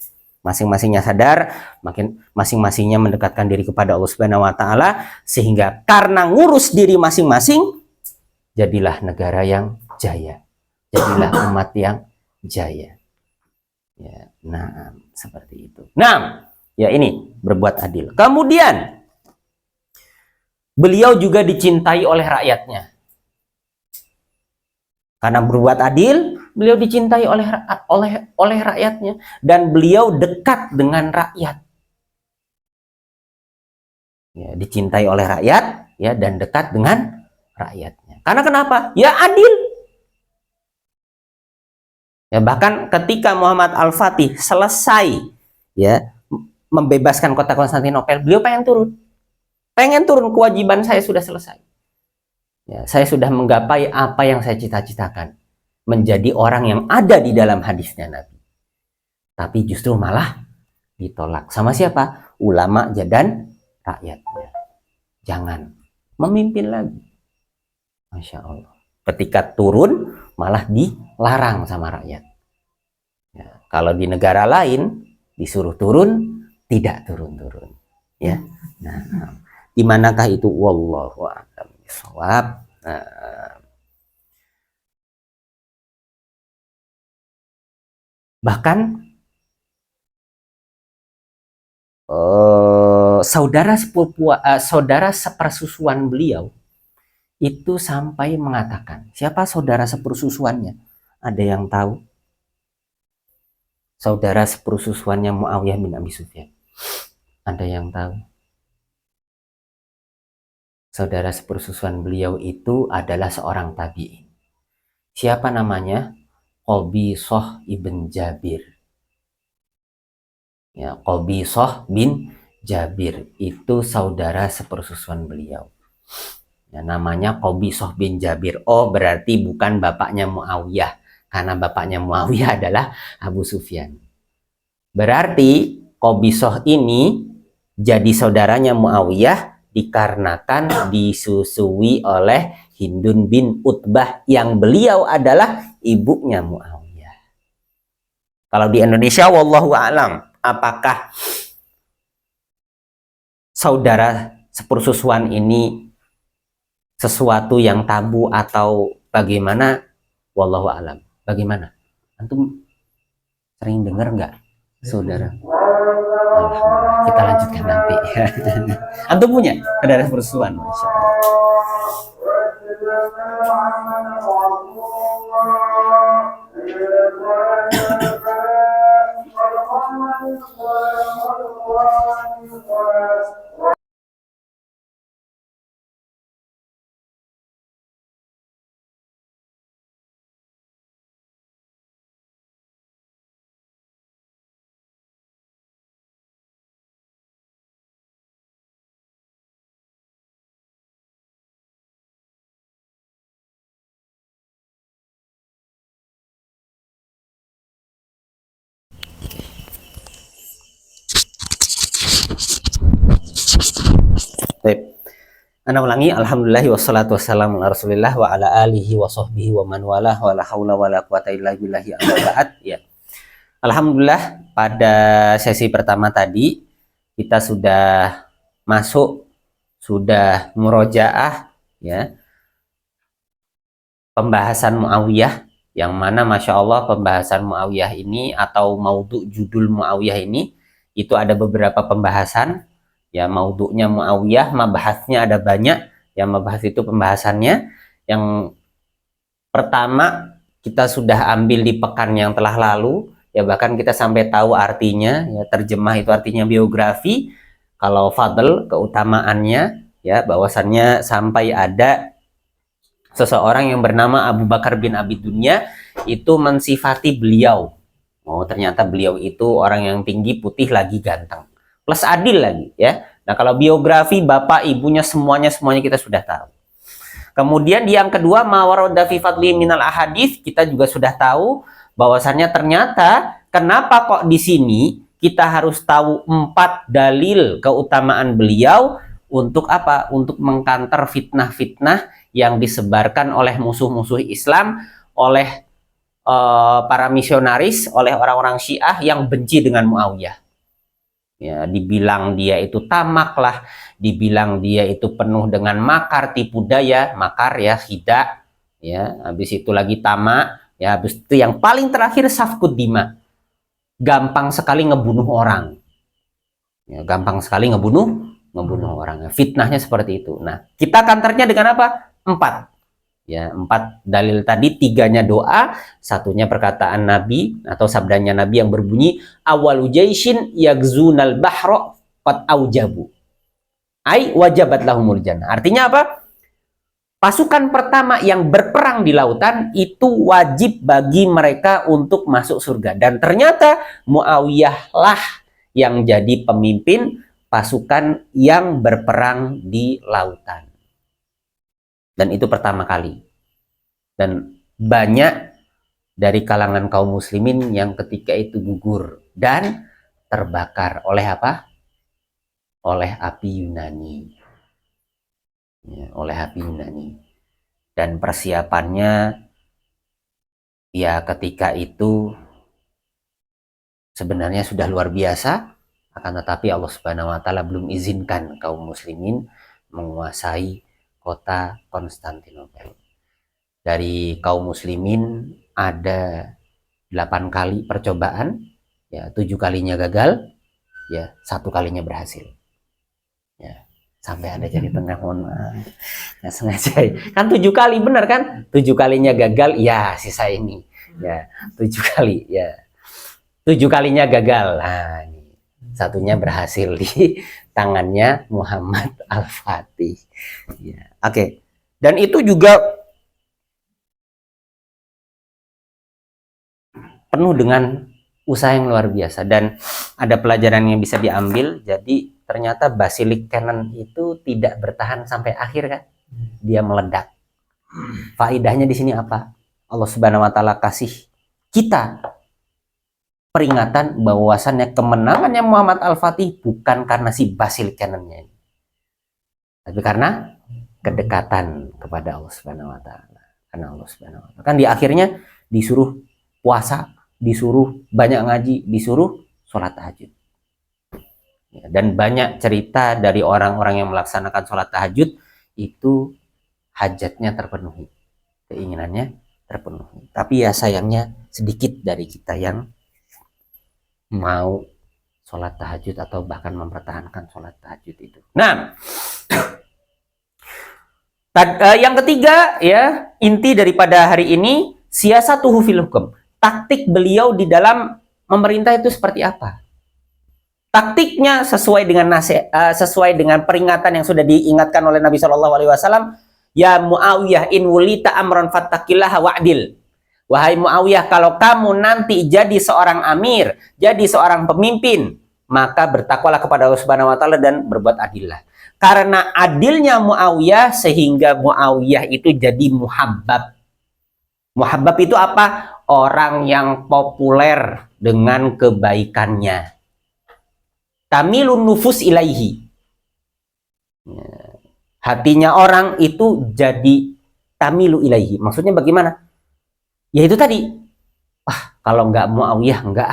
Masing-masingnya sadar, makin masing-masingnya mendekatkan diri kepada Allah Subhanahu wa taala, sehingga karena ngurus diri masing-masing jadilah negara yang jaya. Jadilah umat yang jaya. Ya, nah, seperti itu. Nah, ya ini berbuat adil. Kemudian beliau juga dicintai oleh rakyatnya. Karena berbuat adil, beliau dicintai oleh rakyatnya, dan beliau dekat dengan rakyat. Ya, dicintai oleh rakyat, ya, dan dekat dengan rakyatnya. Karena kenapa? Ya adil. Ya, bahkan ketika Muhammad Al-Fatih selesai, ya, membebaskan kota Konstantinopel, beliau pengen turun, kewajiban saya sudah selesai. Ya, saya sudah menggapai apa yang saya cita-citakan, menjadi orang yang ada di dalam hadisnya Nabi. Tapi justru malah ditolak. Sama siapa? Ulama dan rakyatnya. Jangan memimpin lagi. Masya Allah. Ketika turun malah dilarang sama rakyat. Ya, kalau di negara lain disuruh turun, tidak turun-turun. Ya. Nah, di manakah itu? Wallahu a'lam bishawab. Bahkan saudara sepersusuan beliau itu sampai mengatakan, siapa saudara sepersusuannya? Ada yang tahu? Saudara sepersusuannya Muawiyah bin Abi Sufyan. Ada yang tahu? Saudara sepersusuan beliau itu adalah seorang tabi'in. Siapa namanya? Qabisah ibn Jabir. Ya, Qabisah bin Jabir itu saudara sepersusuan beliau. Ya, namanya Qabisah bin Jabir. Oh, berarti bukan bapaknya Muawiyah, karena bapaknya Muawiyah adalah Abu Sufyan. Berarti Qabisah ini jadi saudaranya Muawiyah dikarenakan disusui oleh Hindun bin Utbah yang beliau adalah ibunya Muawiyah. Kalau di Indonesia, wallahu a'lam, apakah saudara sepersusuan ini sesuatu yang tabu atau bagaimana? Wallahu a'lam. Bagaimana? Antum sering dengar nggak, saudara? Alhamdulillah. Kita lanjutkan nanti. Antum punya saudara sepersusuan? Masya Allah. Baik. Ana ulangi, alhamdulillah wassalatu wassalamu ala Rasulillah wa ala alihi wa sahbihi wa man walah wa la haula wa la quwata illa billahi amma ba'd. Ya. Alhamdulillah pada sesi pertama tadi kita sudah masuk, sudah murojaah ya, pembahasan Muawiyah, yang mana Masya Allah pembahasan Muawiyah ini atau maudhu judul Muawiyah ini itu ada beberapa pembahasan. Ya, maudhu'nya Muawiyah, mabahasnya ada banyak. Yang mabahas itu pembahasannya. Yang pertama kita sudah ambil di pekan yang telah lalu. Ya, bahkan kita sampai tahu artinya. Ya, terjemah itu artinya biografi. Kalau fadl, keutamaannya. Ya, bahwasannya sampai ada seseorang yang bernama Abu Bakar bin Abi Dunya itu mensifati beliau. Oh, ternyata beliau itu orang yang tinggi, putih, lagi ganteng. Plus adil lagi ya. Nah, kalau biografi bapak ibunya semuanya kita sudah tahu. Kemudian yang kedua, mawarada fi fadli minal ahadits, kita juga sudah tahu bahwasannya ternyata kenapa kok di sini kita harus tahu 4 dalil keutamaan beliau untuk apa? Untuk mengkanter fitnah-fitnah yang disebarkan oleh musuh-musuh Islam, oleh para misionaris, oleh orang-orang Syiah yang benci dengan Muawiyah. Ya, dibilang dia itu tamak lah, dibilang dia itu penuh dengan makar, tipu daya, makar ya, khida, ya, habis itu lagi tamak, ya, habis itu yang paling terakhir safkud dima, gampang sekali ngebunuh orang, ya, gampang sekali ngebunuh orang, fitnahnya seperti itu. Nah, kita kantornya dengan apa? 4. Ya, 4 dalil tadi, 3-nya doa, 1-nya perkataan Nabi atau sabdanya Nabi yang berbunyi awalu jaishin yagzunal bahra qad aujabu ai wajabat lahumul jannah. Artinya apa? Pasukan pertama yang berperang di lautan itu wajib bagi mereka untuk masuk surga, dan ternyata Muawiyah lah yang jadi pemimpin pasukan yang berperang di lautan. Dan itu pertama kali. Dan banyak dari kalangan kaum muslimin yang ketika itu gugur dan terbakar oleh apa? Oleh api Yunani. Ya, oleh api Yunani. Dan persiapannya ya ketika itu sebenarnya sudah luar biasa, akan tetapi Allah Subhanahu wa taala belum izinkan kaum muslimin menguasai kota Konstantinopel. Dari kaum muslimin ada 8 kali percobaan, ya 7 kalinya gagal, ya 1 kalinya berhasil. Ya, sampai ada jadi tengah, mohon maaf. Nggak sengaja. Kan 7 kali benar kan? 7 kalinya gagal, ya sisa ini. Ya, 7 kali ya. 7 kalinya gagal. Nah, ini satunya berhasil di tangannya Muhammad Al-Fatih. Ya, oke. Dan itu juga penuh dengan usaha yang luar biasa, dan ada pelajaran yang bisa diambil. Jadi ternyata basilik cannon itu tidak bertahan sampai akhir kan, dia meledak. Faidahnya di sini apa? Allah Subhanahu wa taala kasih kita peringatan bahwasannya kemenangannya Muhammad Al-Fatih bukan karena si basilik cannonnya ini, tapi karena kedekatan kepada Allah Subhanahu wa taala. Karena Allah Subhanahu wa taala kan di akhirnya disuruh puasa, disuruh banyak ngaji, disuruh sholat tahajud. Ya, dan banyak cerita dari orang-orang yang melaksanakan sholat tahajud itu hajatnya terpenuhi, keinginannya terpenuhi. Tapi ya sayangnya sedikit dari kita yang mau sholat tahajud atau bahkan mempertahankan sholat tahajud itu. Nah, yang ketiga ya, inti daripada hari ini, siasatuhu fil hukum. Taktik beliau di dalam memerintah itu seperti apa? Taktiknya sesuai dengan sesuai dengan peringatan yang sudah diingatkan oleh Nabi Shallallahu Alaihi Wasallam. Ya Muawiyah, in wulita amron fattaqillaha wa'dil. Wahai Muawiyah, kalau kamu nanti jadi seorang amir, jadi seorang pemimpin, maka bertakwalah kepada Allah Subhanahu Wa Taala dan berbuat adillah. Karena adilnya Muawiyah sehingga Muawiyah itu jadi muhabbab. Muhabbab itu apa? Orang yang populer dengan kebaikannya. Tamilun nufus ilaihi. Hatinya orang itu jadi tamilu ilaihi. Maksudnya bagaimana? Ya itu tadi. Kalau nggak Muawiyah, enggak.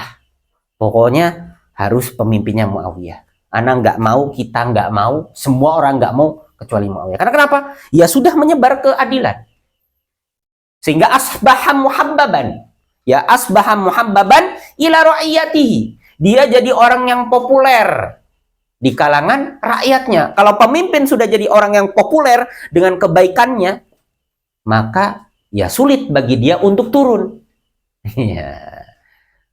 Pokoknya harus pemimpinnya Muawiyah. Anak nggak mau, kita nggak mau, semua orang nggak mau kecuali Muawiyah. Karena kenapa? Ya sudah menyebar keadilan. Sehingga asbaha muhabbaban. Ya asbaha muhabbaban ila ra'iyatihi. Dia jadi orang yang populer di kalangan rakyatnya. Kalau pemimpin sudah jadi orang yang populer dengan kebaikannya, maka ya sulit bagi dia untuk turun. Ya.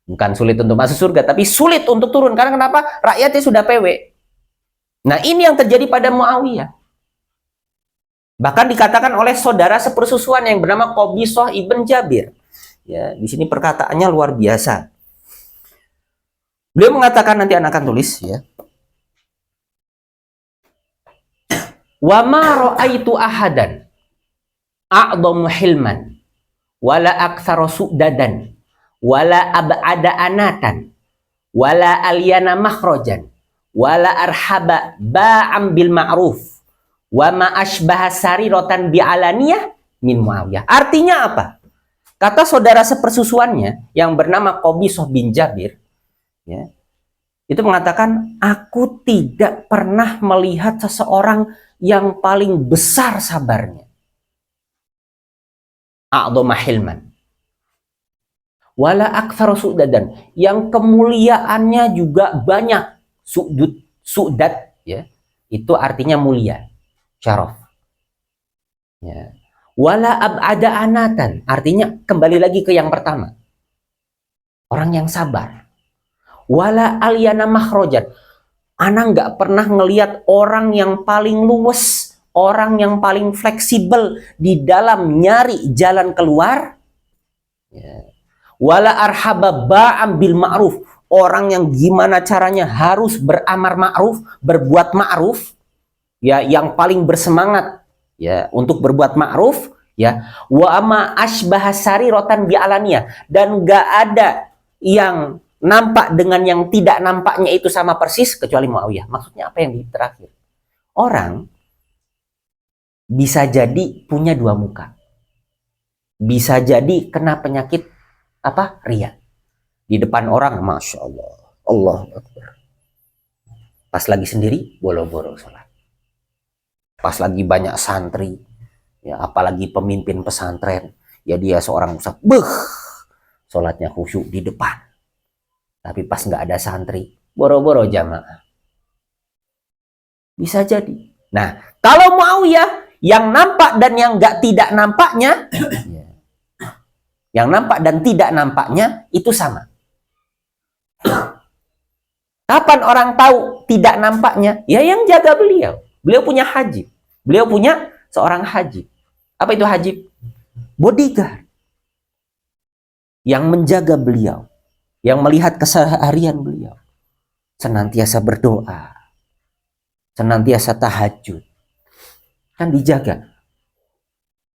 Bukan sulit untuk masuk surga, tapi sulit untuk turun. Karena kenapa? Rakyatnya sudah PW. Nah, ini yang terjadi pada Muawiyah. Bahkan dikatakan oleh saudara sepersusuan yang bernama Qabisah ibn Jabir. Ya, di sini perkataannya luar biasa. Beliau mengatakan, nanti anak akan tulis ya. Wa ma ra'aitu ahadan a'dhamu hilman wala aktsara su'dadan wala ab'ada anatan wala alyana makhrajan wala arhaba ba'am bil ma'ruf wa ma asbaha sariratan bi'alaniyah min Muawiyah. Artinya apa? Kata saudara sepersusuannya yang bernama Qabisah bin Jabir, ya, itu mengatakan, aku tidak pernah melihat seseorang yang paling besar sabarnya. A'dhama hilman. Wala aktsara su'dadan. Yang kemuliaannya juga banyak. Su'dad, ya, itu artinya mulia. Syaraf. Ya. Wala ab'ada anatan. Artinya kembali lagi ke yang pertama. Orang yang sabar. Wala alyana makhrojan. Ana nggak pernah ngelihat orang yang paling luwes, orang yang paling fleksibel di dalam nyari jalan keluar. Ya. Wala arhaba ba'am bil ma'ruf. Orang yang gimana caranya harus beramar ma'ruf, berbuat ma'ruf. Ya, yang paling bersemangat ya untuk berbuat ma'ruf, ya. Wa ma asbaha sariratan bi alaniyah, dan nggak ada yang nampak dengan yang tidak nampaknya itu sama persis kecuali Muawiyah. Maksudnya apa yang di terakhir? Orang bisa jadi punya dua muka. Bisa jadi kena penyakit apa? Ria. Di depan orang, Masya Allah. Allahu Akbar. Pas lagi sendiri, boro-boro sholat. Pas lagi banyak santri, ya, apalagi pemimpin pesantren, ya dia seorang ustaz, sholatnya khusyuk di depan. Tapi pas nggak ada santri, boro-boro jamaah. Bisa jadi. Nah, kalau Muawiyah yang nampak dan yang tidak nampaknya, yang nampak dan tidak nampaknya itu sama. Kapan orang tahu tidak nampaknya? Ya yang jaga beliau. Beliau punya hajib. Beliau punya seorang hajib. Apa itu hajib? Bodyguard. Yang menjaga beliau. Yang melihat keseharian beliau. Senantiasa berdoa. Senantiasa tahajud. Kan dijaga.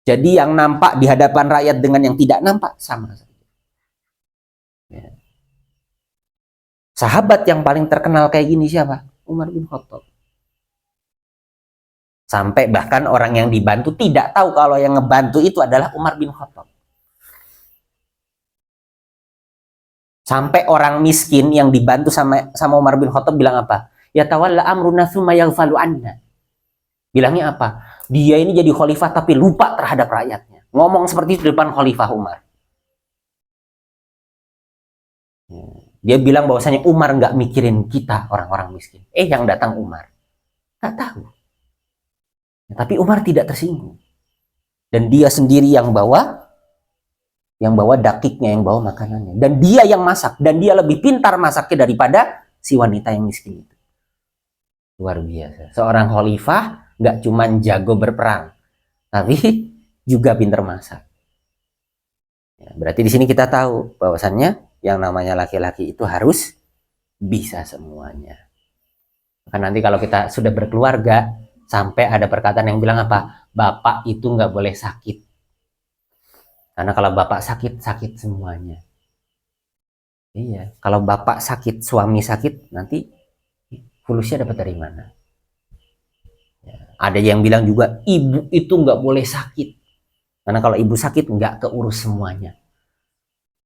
Jadi yang nampak di hadapan rakyat dengan yang tidak nampak sama saja. Ya. Sahabat yang paling terkenal kayak gini siapa? Umar bin Khattab. Sampai bahkan orang yang dibantu tidak tahu kalau yang ngebantu itu adalah Umar bin Khattab. Sampai orang miskin yang dibantu sama Umar bin Khattab bilang apa? Ya tawalla amruna tsumma yaghfalu anna. Bilangnya apa? Dia ini jadi khalifah tapi lupa terhadap rakyatnya. Ngomong seperti itu di depan khalifah Umar. Dia bilang bahwasanya Umar nggak mikirin kita orang-orang miskin. Yang datang Umar. Nggak tahu. Tapi Umar tidak tersinggung. Dan dia sendiri yang bawa dakiknya, yang bawa makanannya. Dan dia yang masak. Dan dia lebih pintar masaknya daripada si wanita yang miskin itu. Luar biasa. Seorang khalifah nggak cuma jago berperang. Tapi juga pintar masak. Ya, berarti di sini kita tahu bahwasannya yang namanya laki-laki itu harus bisa semuanya. Maka nanti kalau kita sudah berkeluarga, sampai ada perkataan yang bilang apa? Bapak itu nggak boleh sakit. Karena kalau bapak sakit, sakit semuanya. Iya, kalau bapak sakit, suami sakit, nanti fulusnya dapat dari mana? Ya, ada yang bilang juga, ibu itu nggak boleh sakit. Karena kalau ibu sakit, nggak keurus semuanya.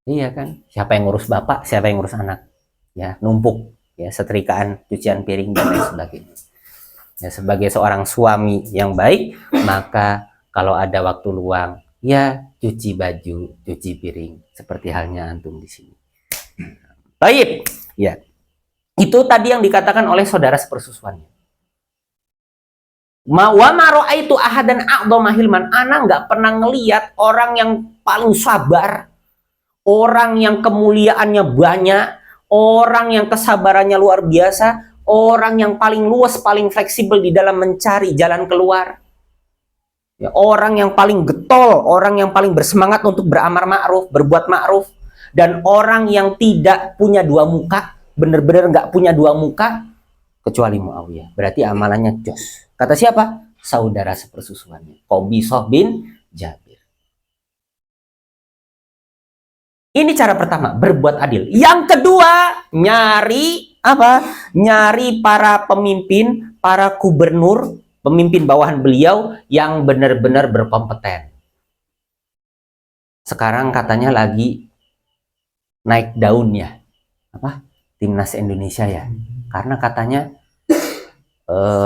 Iya kan? Siapa yang ngurus bapak, siapa yang ngurus anak? Ya, numpuk. Ya, setrikaan, cucian piring, dan lain sebagainya. Ya, sebagai seorang suami yang baik, maka kalau ada waktu luang, ya cuci baju, cuci piring. Seperti halnya antum di sini. Baik. Ya. Itu tadi yang dikatakan oleh saudara sepersusuannya. Wa ma ra'aitu ahadan a'dhama hilman. Ana nggak pernah ngelihat orang yang paling sabar, orang yang kemuliaannya banyak, orang yang kesabarannya luar biasa, orang yang paling luas, paling fleksibel di dalam mencari jalan keluar. Ya, orang yang paling getol, orang yang paling bersemangat untuk beramar ma'ruf, berbuat ma'ruf, dan orang yang tidak punya dua muka, benar-benar nggak punya dua muka, kecuali Muawiyah. Berarti amalannya jos. Kata siapa? Saudara sepersusuannya, Qabisah bin Jabir. Ini cara pertama, berbuat adil. Yang kedua, nyari apa? Nyari para pemimpin, para gubernur, pemimpin bawahan beliau yang benar-benar berkompeten. Sekarang katanya lagi naik daun ya. Apa? Timnas Indonesia ya. Karena katanya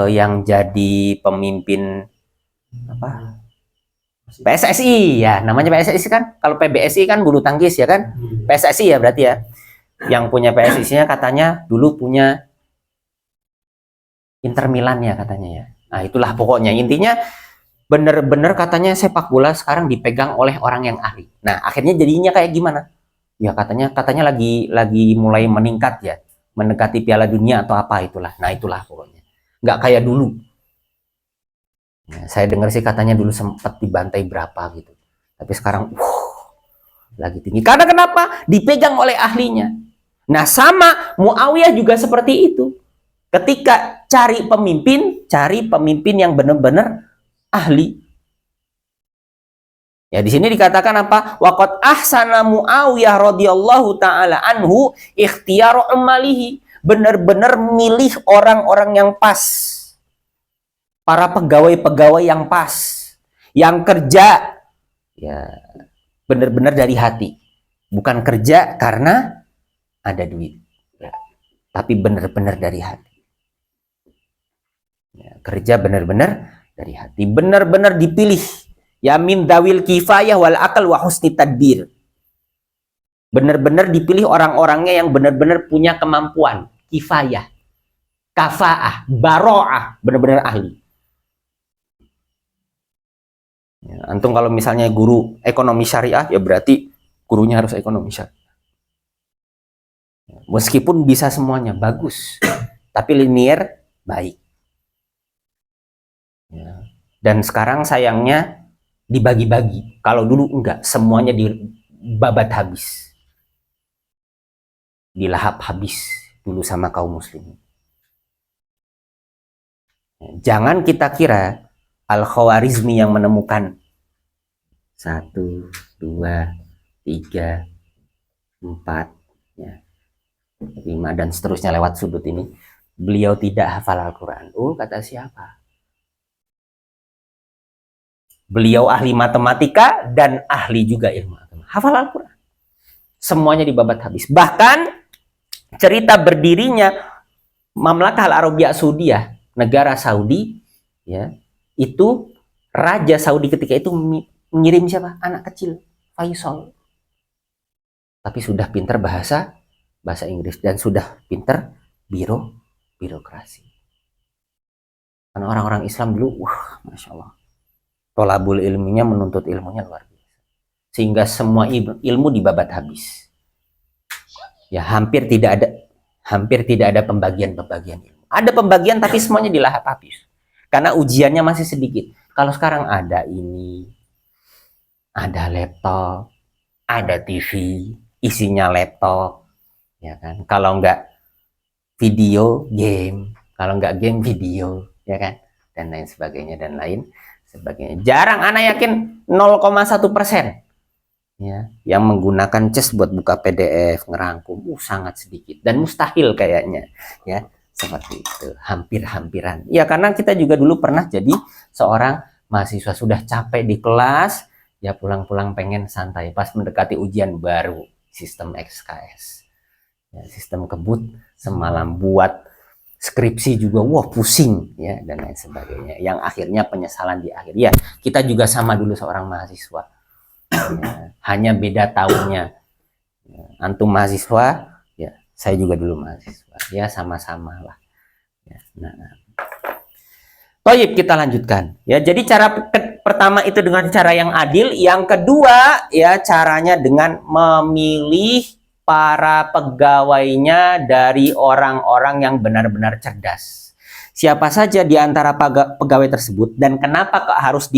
yang jadi pemimpin apa? PSSI ya, namanya PSSI kan. Kalau PBSI kan bulu tangkis ya kan. PSSI ya berarti ya. Yang punya PSSI-nya katanya dulu punya Inter Milan ya katanya ya. Nah itulah pokoknya intinya bener-bener katanya sepak bola sekarang dipegang oleh orang yang ahli. Nah akhirnya jadinya kayak gimana? Ya katanya lagi mulai meningkat ya, mendekati Piala Dunia atau apa itulah. Nah itulah pokoknya. Nggak kayak dulu. Ya, saya dengar sih katanya dulu sempat dibantai berapa gitu. Tapi sekarang lagi tinggi. Karena kenapa? Dipegang oleh ahlinya. Nah sama Muawiyah juga seperti itu. Ketika cari pemimpin yang benar-benar ahli. Ya di sini dikatakan apa? Waqad ahsana Muawiyah radhiyallahu taala anhu ikhtiyaru amalihi. Benar-benar milih orang-orang yang pas. Para pegawai-pegawai yang pas, yang kerja ya benar-benar dari hati, bukan kerja karena ada duit, ya, tapi benar-benar dari hati. Ya, kerja benar-benar dari hati, benar-benar dipilih. Ya min dawil kifayah wal akal wa husni tadbir. Benar-benar dipilih orang-orangnya yang benar-benar punya kemampuan, kifayah, kafaah, baro'ah, benar-benar ahli. Ya, antum kalau misalnya guru ekonomi syariah, ya berarti gurunya harus ekonomi syariah. Meskipun bisa semuanya, bagus. Tapi linear, baik. Ya. Dan sekarang sayangnya dibagi-bagi. Kalau dulu enggak, semuanya dibabat habis. Dilahap habis dulu sama kaum muslimin. Jangan kita kira Al-Khawarizmi yang menemukan 1, 2, 3, 4, ya, 5 dan seterusnya lewat sudut ini. Beliau tidak hafal Al-Quran. Oh, kata siapa? Beliau ahli matematika dan ahli juga ilmu agama. Hafal Al-Quran. Semuanya dibabat habis. Bahkan cerita berdirinya Mamlakah Al-Arabiyah Saudiyah, negara Saudi, ya, itu Raja Saudi ketika itu mengirim siapa? Anak kecil, Faisal. Tapi sudah pintar bahasa Inggris dan sudah pintar birokrasi. Karena orang-orang Islam dulu, wah, masya Allah, tolabul ilminya, menuntut ilmunya luar biasa. Sehingga semua ilmu dibabat habis. Ya, hampir tidak ada pembagian ilmu. Ada pembagian tapi semuanya dilahap habis. Karena ujiannya masih sedikit. Kalau sekarang ada ini, ada laptop, ada TV, isinya laptop, ya kan? Kalau enggak video, game. Kalau enggak game, video, ya kan? Dan lain sebagainya, dan lain sebagainya. Jarang, anak yakin 0,1%. Ya, yang menggunakan CES buat buka PDF, ngerangkum, sangat sedikit. Dan mustahil kayaknya, ya. Seperti itu, hampir-hampiran. Ya, karena kita juga dulu pernah jadi seorang mahasiswa, sudah capek di kelas, ya pulang-pulang pengen santai. Pas mendekati ujian baru, sistem XKS. Ya, sistem kebut, semalam buat skripsi juga, wah pusing, ya, dan lain sebagainya. Yang akhirnya penyesalan di akhir. Ya, kita juga sama dulu seorang mahasiswa. Ya, hanya beda tahunnya. Ya, antum mahasiswa, ya saya juga dulu mahasiswa, ya sama-sama lah. Ya, nah, Toyib, kita lanjutkan. Ya, jadi cara pertama itu dengan cara yang adil, yang kedua ya caranya dengan memilih para pegawainya dari orang-orang yang benar-benar cerdas. Siapa saja di antara pegawai tersebut dan kenapa kok harus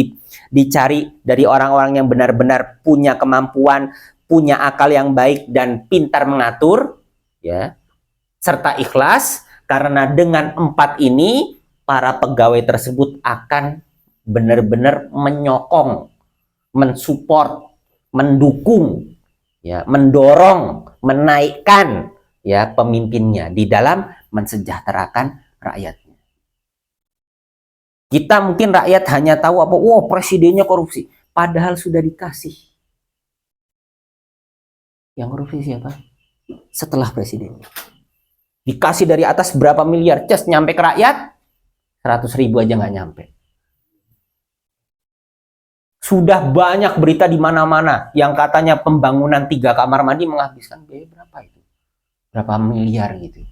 dicari dari orang-orang yang benar-benar punya kemampuan, punya akal yang baik dan pintar mengatur, ya, serta ikhlas, karena dengan 4 ini para pegawai tersebut akan benar-benar menyokong, mensupport, mendukung, ya, mendorong, menaikkan, ya, pemimpinnya di dalam mensejahterakan rakyatnya. Kita mungkin rakyat hanya tahu apa, wow, presidennya korupsi, padahal sudah dikasih. Yang korupsi siapa? Setelah presiden. Dikasih dari atas berapa miliar, just nyampe ke rakyat 100.000 aja nggak nyampe. Sudah banyak berita di mana-mana yang katanya pembangunan 3 kamar mandi menghabiskan biaya berapa itu? Berapa miliar gitu.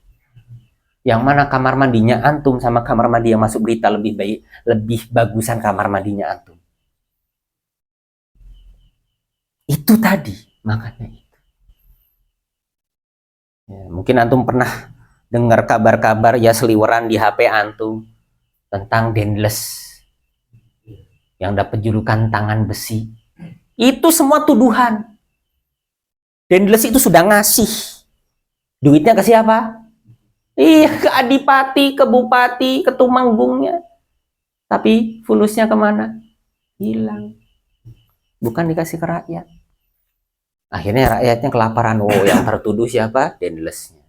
Yang mana kamar mandinya antum sama kamar mandi yang masuk berita lebih baik, lebih bagusan kamar mandinya antum. Itu tadi, makanya itu. Ya, mungkin antum pernah dengar kabar-kabar ya seliweran di HP antum tentang Dendles yang dapat julukan tangan besi. Itu semua tuduhan. Dendles itu sudah ngasih duitnya ke siapa? Iya, ke adipati, ke bupati, ke tumanggungnya. Tapi fulusnya kemana? Hilang. Bukan dikasih ke rakyat. Akhirnya rakyatnya kelaparan. Oh, yang tertuduh siapa? Dendlesnya.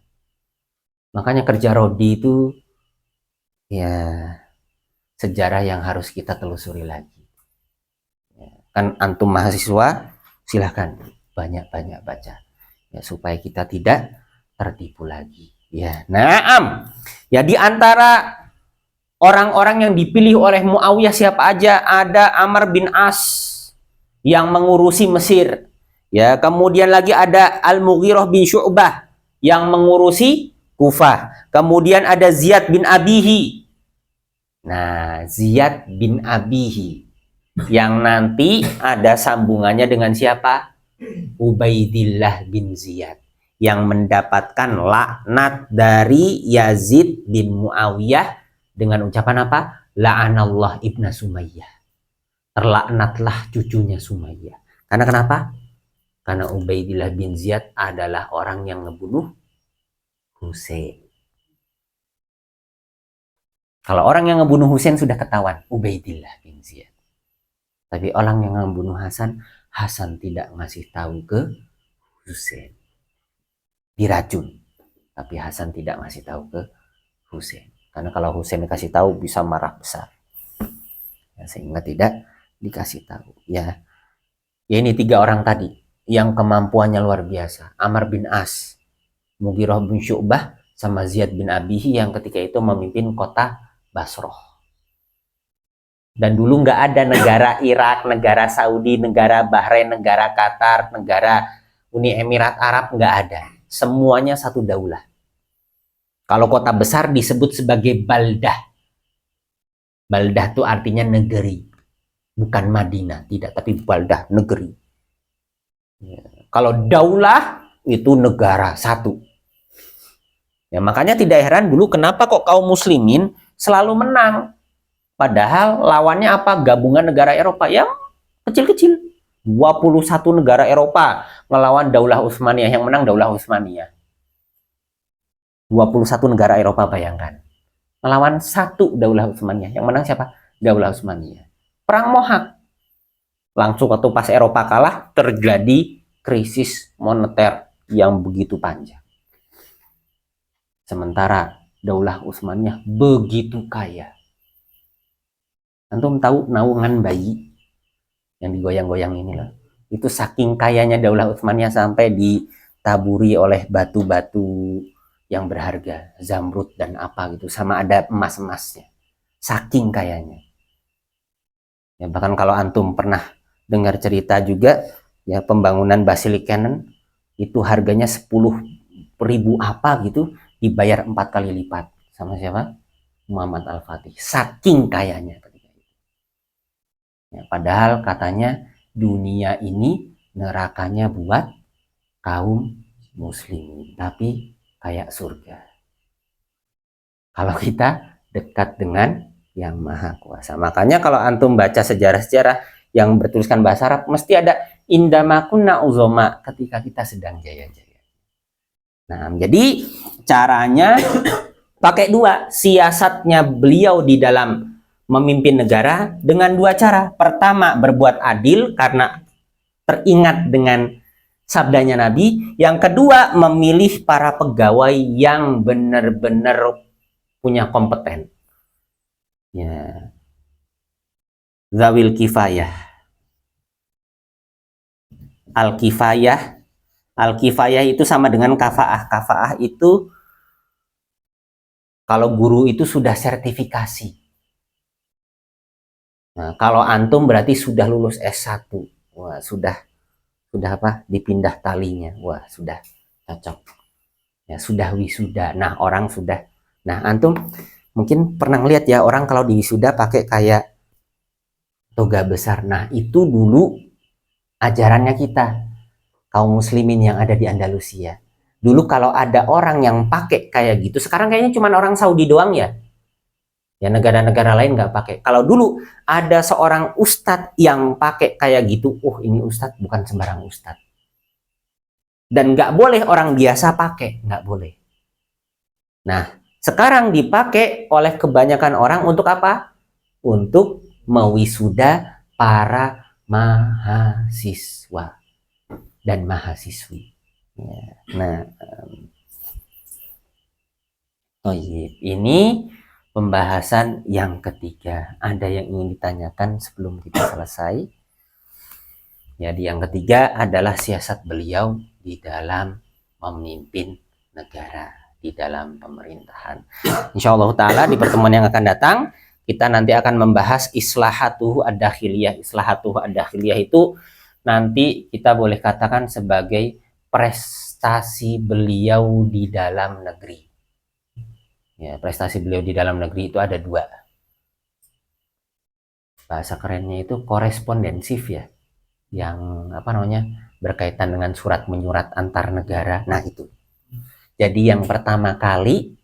Makanya kerja Rodi itu, ya, sejarah yang harus kita telusuri lagi. Ya, kan antum mahasiswa, silahkan banyak-banyak baca. Ya, supaya kita tidak tertipu lagi. Ya, naam. Ya, di antara orang-orang yang dipilih oleh Muawiyah siapa aja? Ada Amr bin As yang mengurusi Mesir. Ya, kemudian lagi ada Al-Mughirah bin Syu'bah yang mengurusi Kufah. Kemudian ada Ziyad bin Abihi. Nah, Ziyad bin Abihi yang nanti ada sambungannya dengan siapa? Ubaidillah bin Ziyad yang mendapatkan laknat dari Yazid bin Muawiyah dengan ucapan apa? La'anallah ibna Sumayyah. Terlaknatlah cucunya Sumayyah. Karena kenapa? Karena Ubaidillah bin Ziyad adalah orang yang ngebunuh Husain. Kalau orang yang ngebunuh Husain sudah ketahuan, Ubaidillah bin Ziyad. Tapi orang yang ngebunuh Hasan, Hasan tidak ngasih tahu ke Husain. Diracun. Tapi Hasan tidak ngasih tahu ke Husain. Karena kalau Husain dikasih tahu bisa marah besar. Ya, sehingga tidak dikasih tahu. Ya ini 3 orang tadi yang kemampuannya luar biasa. Amr bin As, Mughirah bin Syu'bah, sama Ziyad bin Abihi yang ketika itu memimpin kota Basroh. Dan dulu nggak ada negara Irak, negara Saudi, negara Bahrain, negara Qatar, negara Uni Emirat Arab, nggak ada. Semuanya satu daulah. Kalau kota besar disebut sebagai baldah. Baldah itu artinya negeri. Bukan Madinah, tidak, tapi baldah, negeri. Ya. Kalau daulah itu negara satu. Ya, makanya tidak heran dulu kenapa kok kaum muslimin selalu menang. Padahal lawannya apa? Gabungan negara Eropa yang kecil-kecil. 21 negara Eropa melawan Daulah Utsmaniyah, yang menang Daulah Utsmaniyah. 21 negara Eropa, bayangkan. Melawan satu Daulah Utsmaniyah, yang menang siapa? Daulah Utsmaniyah. Perang Mohak. Langsung waktu pas Eropa kalah, terjadi krisis moneter yang begitu panjang. Sementara Daulah Utsmaniyah begitu kaya. Antum tahu naungan bayi yang digoyang-goyang ini loh. Itu saking kayanya Daulah Utsmaniyah sampai ditaburi oleh batu-batu yang berharga, zamrud dan apa gitu, sama ada emas-emasnya. Saking kayanya. Ya, bahkan kalau antum pernah dengar cerita juga, ya pembangunan Basilicanum itu harganya 10.000 apa gitu, dibayar 4 kali lipat. Sama siapa? Muhammad Al-Fatih. Saking kayanya. Ya, padahal katanya dunia ini nerakanya buat kaum muslimin, tapi kayak surga. Kalau kita dekat dengan yang maha kuasa. Makanya kalau antum baca sejarah-sejarah yang bertuliskan bahasa Arab, mesti ada indamakunna uzoma, ketika kita sedang jaya-jaya. Nah, jadi caranya pakai 2. Siasatnya beliau di dalam memimpin negara dengan 2 cara. Pertama, berbuat adil karena teringat dengan sabdanya Nabi. Yang kedua, memilih para pegawai yang benar-benar punya kompeten. Ya. Zawil kifayah. Al-kifayah. Al-kifayah itu sama dengan kafaah. Kafaah itu kalau guru itu sudah sertifikasi. Nah, kalau antum berarti sudah lulus S1. Wah, sudah apa? Dipindah talinya. Wah, sudah cocok. Ya, sudah wisuda. Nah, orang sudah. Nah, antum mungkin pernah lihat ya, orang kalau di wisuda pakai kayak toga besar. Nah, itu dulu ajarannya kita, kaum muslimin yang ada di Andalusia. Dulu kalau ada orang yang pakai kayak gitu, sekarang kayaknya cuma orang Saudi doang ya. Ya, negara-negara lain nggak pakai. Kalau dulu ada seorang ustadz yang pakai kayak gitu, ini ustadz bukan sembarang ustadz. Dan nggak boleh orang biasa pakai, nggak boleh. Nah, sekarang dipakai oleh kebanyakan orang untuk apa? Untuk mewisuda para mahasiswa dan mahasiswi. Ya, nah, ini pembahasan yang ketiga. Ada yang ingin ditanyakan sebelum kita selesai? Jadi yang ketiga adalah siasat beliau di dalam memimpin negara, di dalam pemerintahan. Insya Allah Ta'ala di pertemuan yang akan datang, kita nanti akan membahas islahatuhu ad-dakhiliyah. Islahatuhu ad-dakhiliyah itu nanti kita boleh katakan sebagai prestasi beliau di dalam negeri. Ya, prestasi beliau di dalam negeri itu ada 2. Bahasa kerennya itu korespondensif ya, yang apa namanya, berkaitan dengan surat menyurat antar negara. Nah itu. Jadi yang pertama kali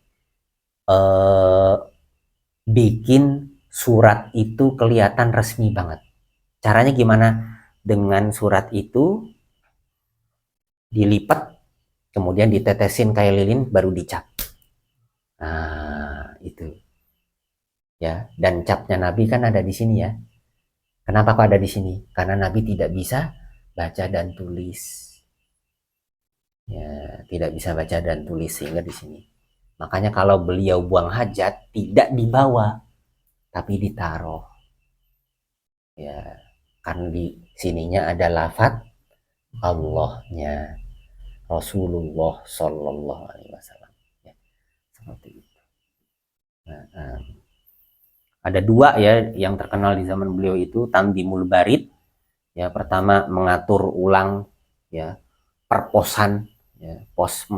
bikin surat itu kelihatan resmi banget. Caranya gimana? Dengan surat itu dilipat, kemudian ditetesin kayak lilin, baru dicap. Nah, itu. Ya, dan capnya Nabi kan ada di sini ya. Kenapa kok ada di sini? Karena Nabi tidak bisa baca dan tulis. Ya, tidak bisa baca dan tulis sehingga di sini. Makanya kalau beliau buang hajat tidak dibawa, tapi ditaruh. Ya, karena di sininya ada lafaz Allahnya, Rasulullah Shallallahu Alaihi Wasallam. Ya, seperti itu. Nah, ada 2 ya yang terkenal di zaman beliau itu, Tamdimul Barid. Ya, pertama mengatur ulang ya perposan, ya, pos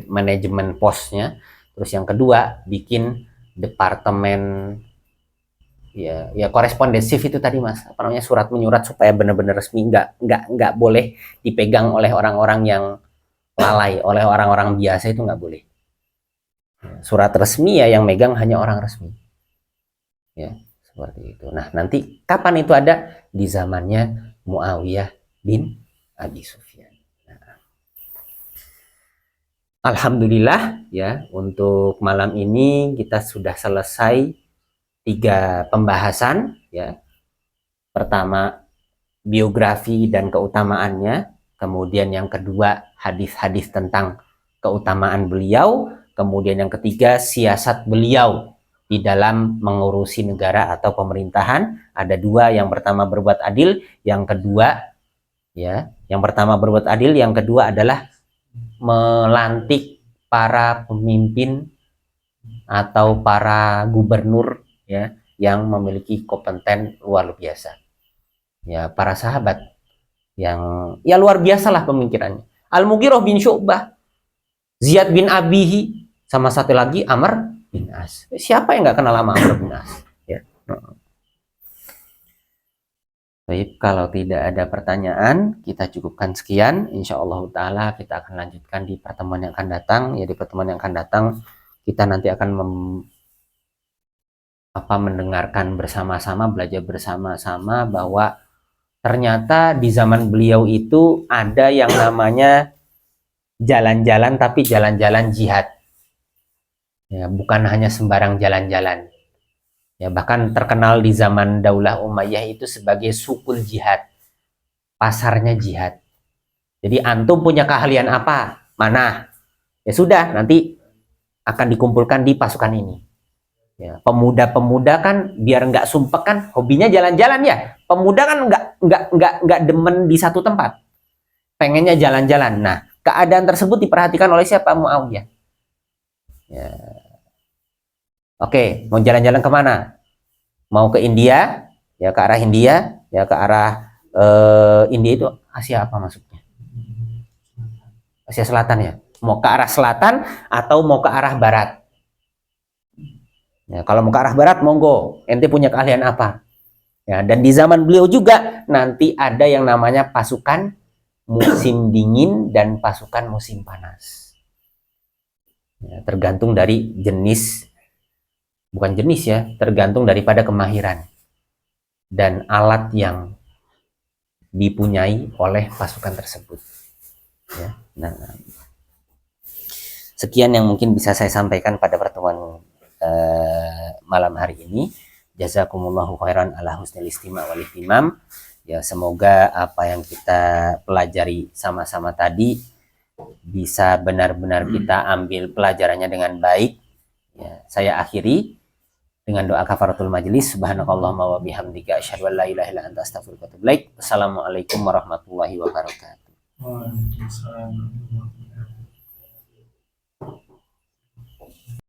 manajemen posnya. Terus yang kedua bikin departemen ya korespondensif itu tadi Mas, apa namanya, surat menyurat supaya benar-benar resmi, nggak boleh dipegang oleh orang-orang yang lalai, oleh orang-orang biasa itu nggak boleh. Surat resmi ya yang megang hanya orang resmi. Ya, seperti itu. Nah, nanti kapan itu ada? Di zamannya Muawiyah bin Abi Sufyan. Nah, alhamdulillah ya, untuk malam ini kita sudah selesai 3 pembahasan ya. Pertama, biografi dan keutamaannya, kemudian yang kedua hadis-hadis tentang keutamaan beliau, kemudian yang ketiga siasat beliau di dalam mengurusi negara atau pemerintahan. Ada 2, yang pertama berbuat adil, yang kedua ya, yang pertama berbuat adil, yang kedua adalah melantik para pemimpin atau para gubernur ya yang memiliki kompeten luar biasa. Ya, para sahabat yang ya luar biasa lah pemikirannya. Al-Mughirah bin Syu'bah, Ziyad bin Abihi, sama satu lagi Amr bin As. Siapa yang nggak kenal sama Amr bin As? Ya. Baik, kalau tidak ada pertanyaan, kita cukupkan sekian. Insya Allah Ta'ala kita akan lanjutkan di pertemuan yang akan datang. Ya, di pertemuan yang akan datang, kita nanti akan mendengarkan bersama-sama, belajar bersama-sama bahwa ternyata di zaman beliau itu ada yang namanya jalan-jalan, tapi jalan-jalan jihad. Ya, bukan hanya sembarang jalan-jalan. Ya, bahkan terkenal di zaman Daulah Umayyah itu sebagai sukul jihad. Pasarnya jihad. Jadi antum punya keahlian apa? Mana? Ya sudah, nanti akan dikumpulkan di pasukan ini. Ya, pemuda-pemuda kan biar nggak sumpek kan, hobinya jalan-jalan ya. Pemuda kan nggak demen di satu tempat. Pengennya jalan-jalan. Nah, keadaan tersebut diperhatikan oleh siapa? Muawiyah. Ya. Oke, mau jalan-jalan kemana? Mau ke India, ya ke arah India, ya ke arah India itu Asia apa maksudnya? Asia Selatan ya. Mau ke arah selatan atau mau ke arah barat? Ya, kalau mau ke arah barat, monggo. Ente punya keahlian apa? Ya, dan di zaman beliau juga nanti ada yang namanya pasukan musim dingin dan pasukan musim panas. Ya, tergantung dari jenis, bukan jenis ya, tergantung daripada kemahiran dan alat yang dipunyai oleh pasukan tersebut. Ya, nah, sekian yang mungkin bisa saya sampaikan pada pertemuan malam hari ini. Jazakumullahu khairan ala husnil istima' wal ihtimam. Ya, semoga apa yang kita pelajari sama-sama tadi bisa benar-benar kita ambil pelajarannya dengan baik. Ya, saya akhiri dengan doa kafaratul majelis. Subhanakallahumma wa bihamdika asyhadu an la ilaha illa anta astaghfiruka wa atubu ilaik. Wassalamualaikum warahmatullahi wabarakatuh. Waalaikumsalam.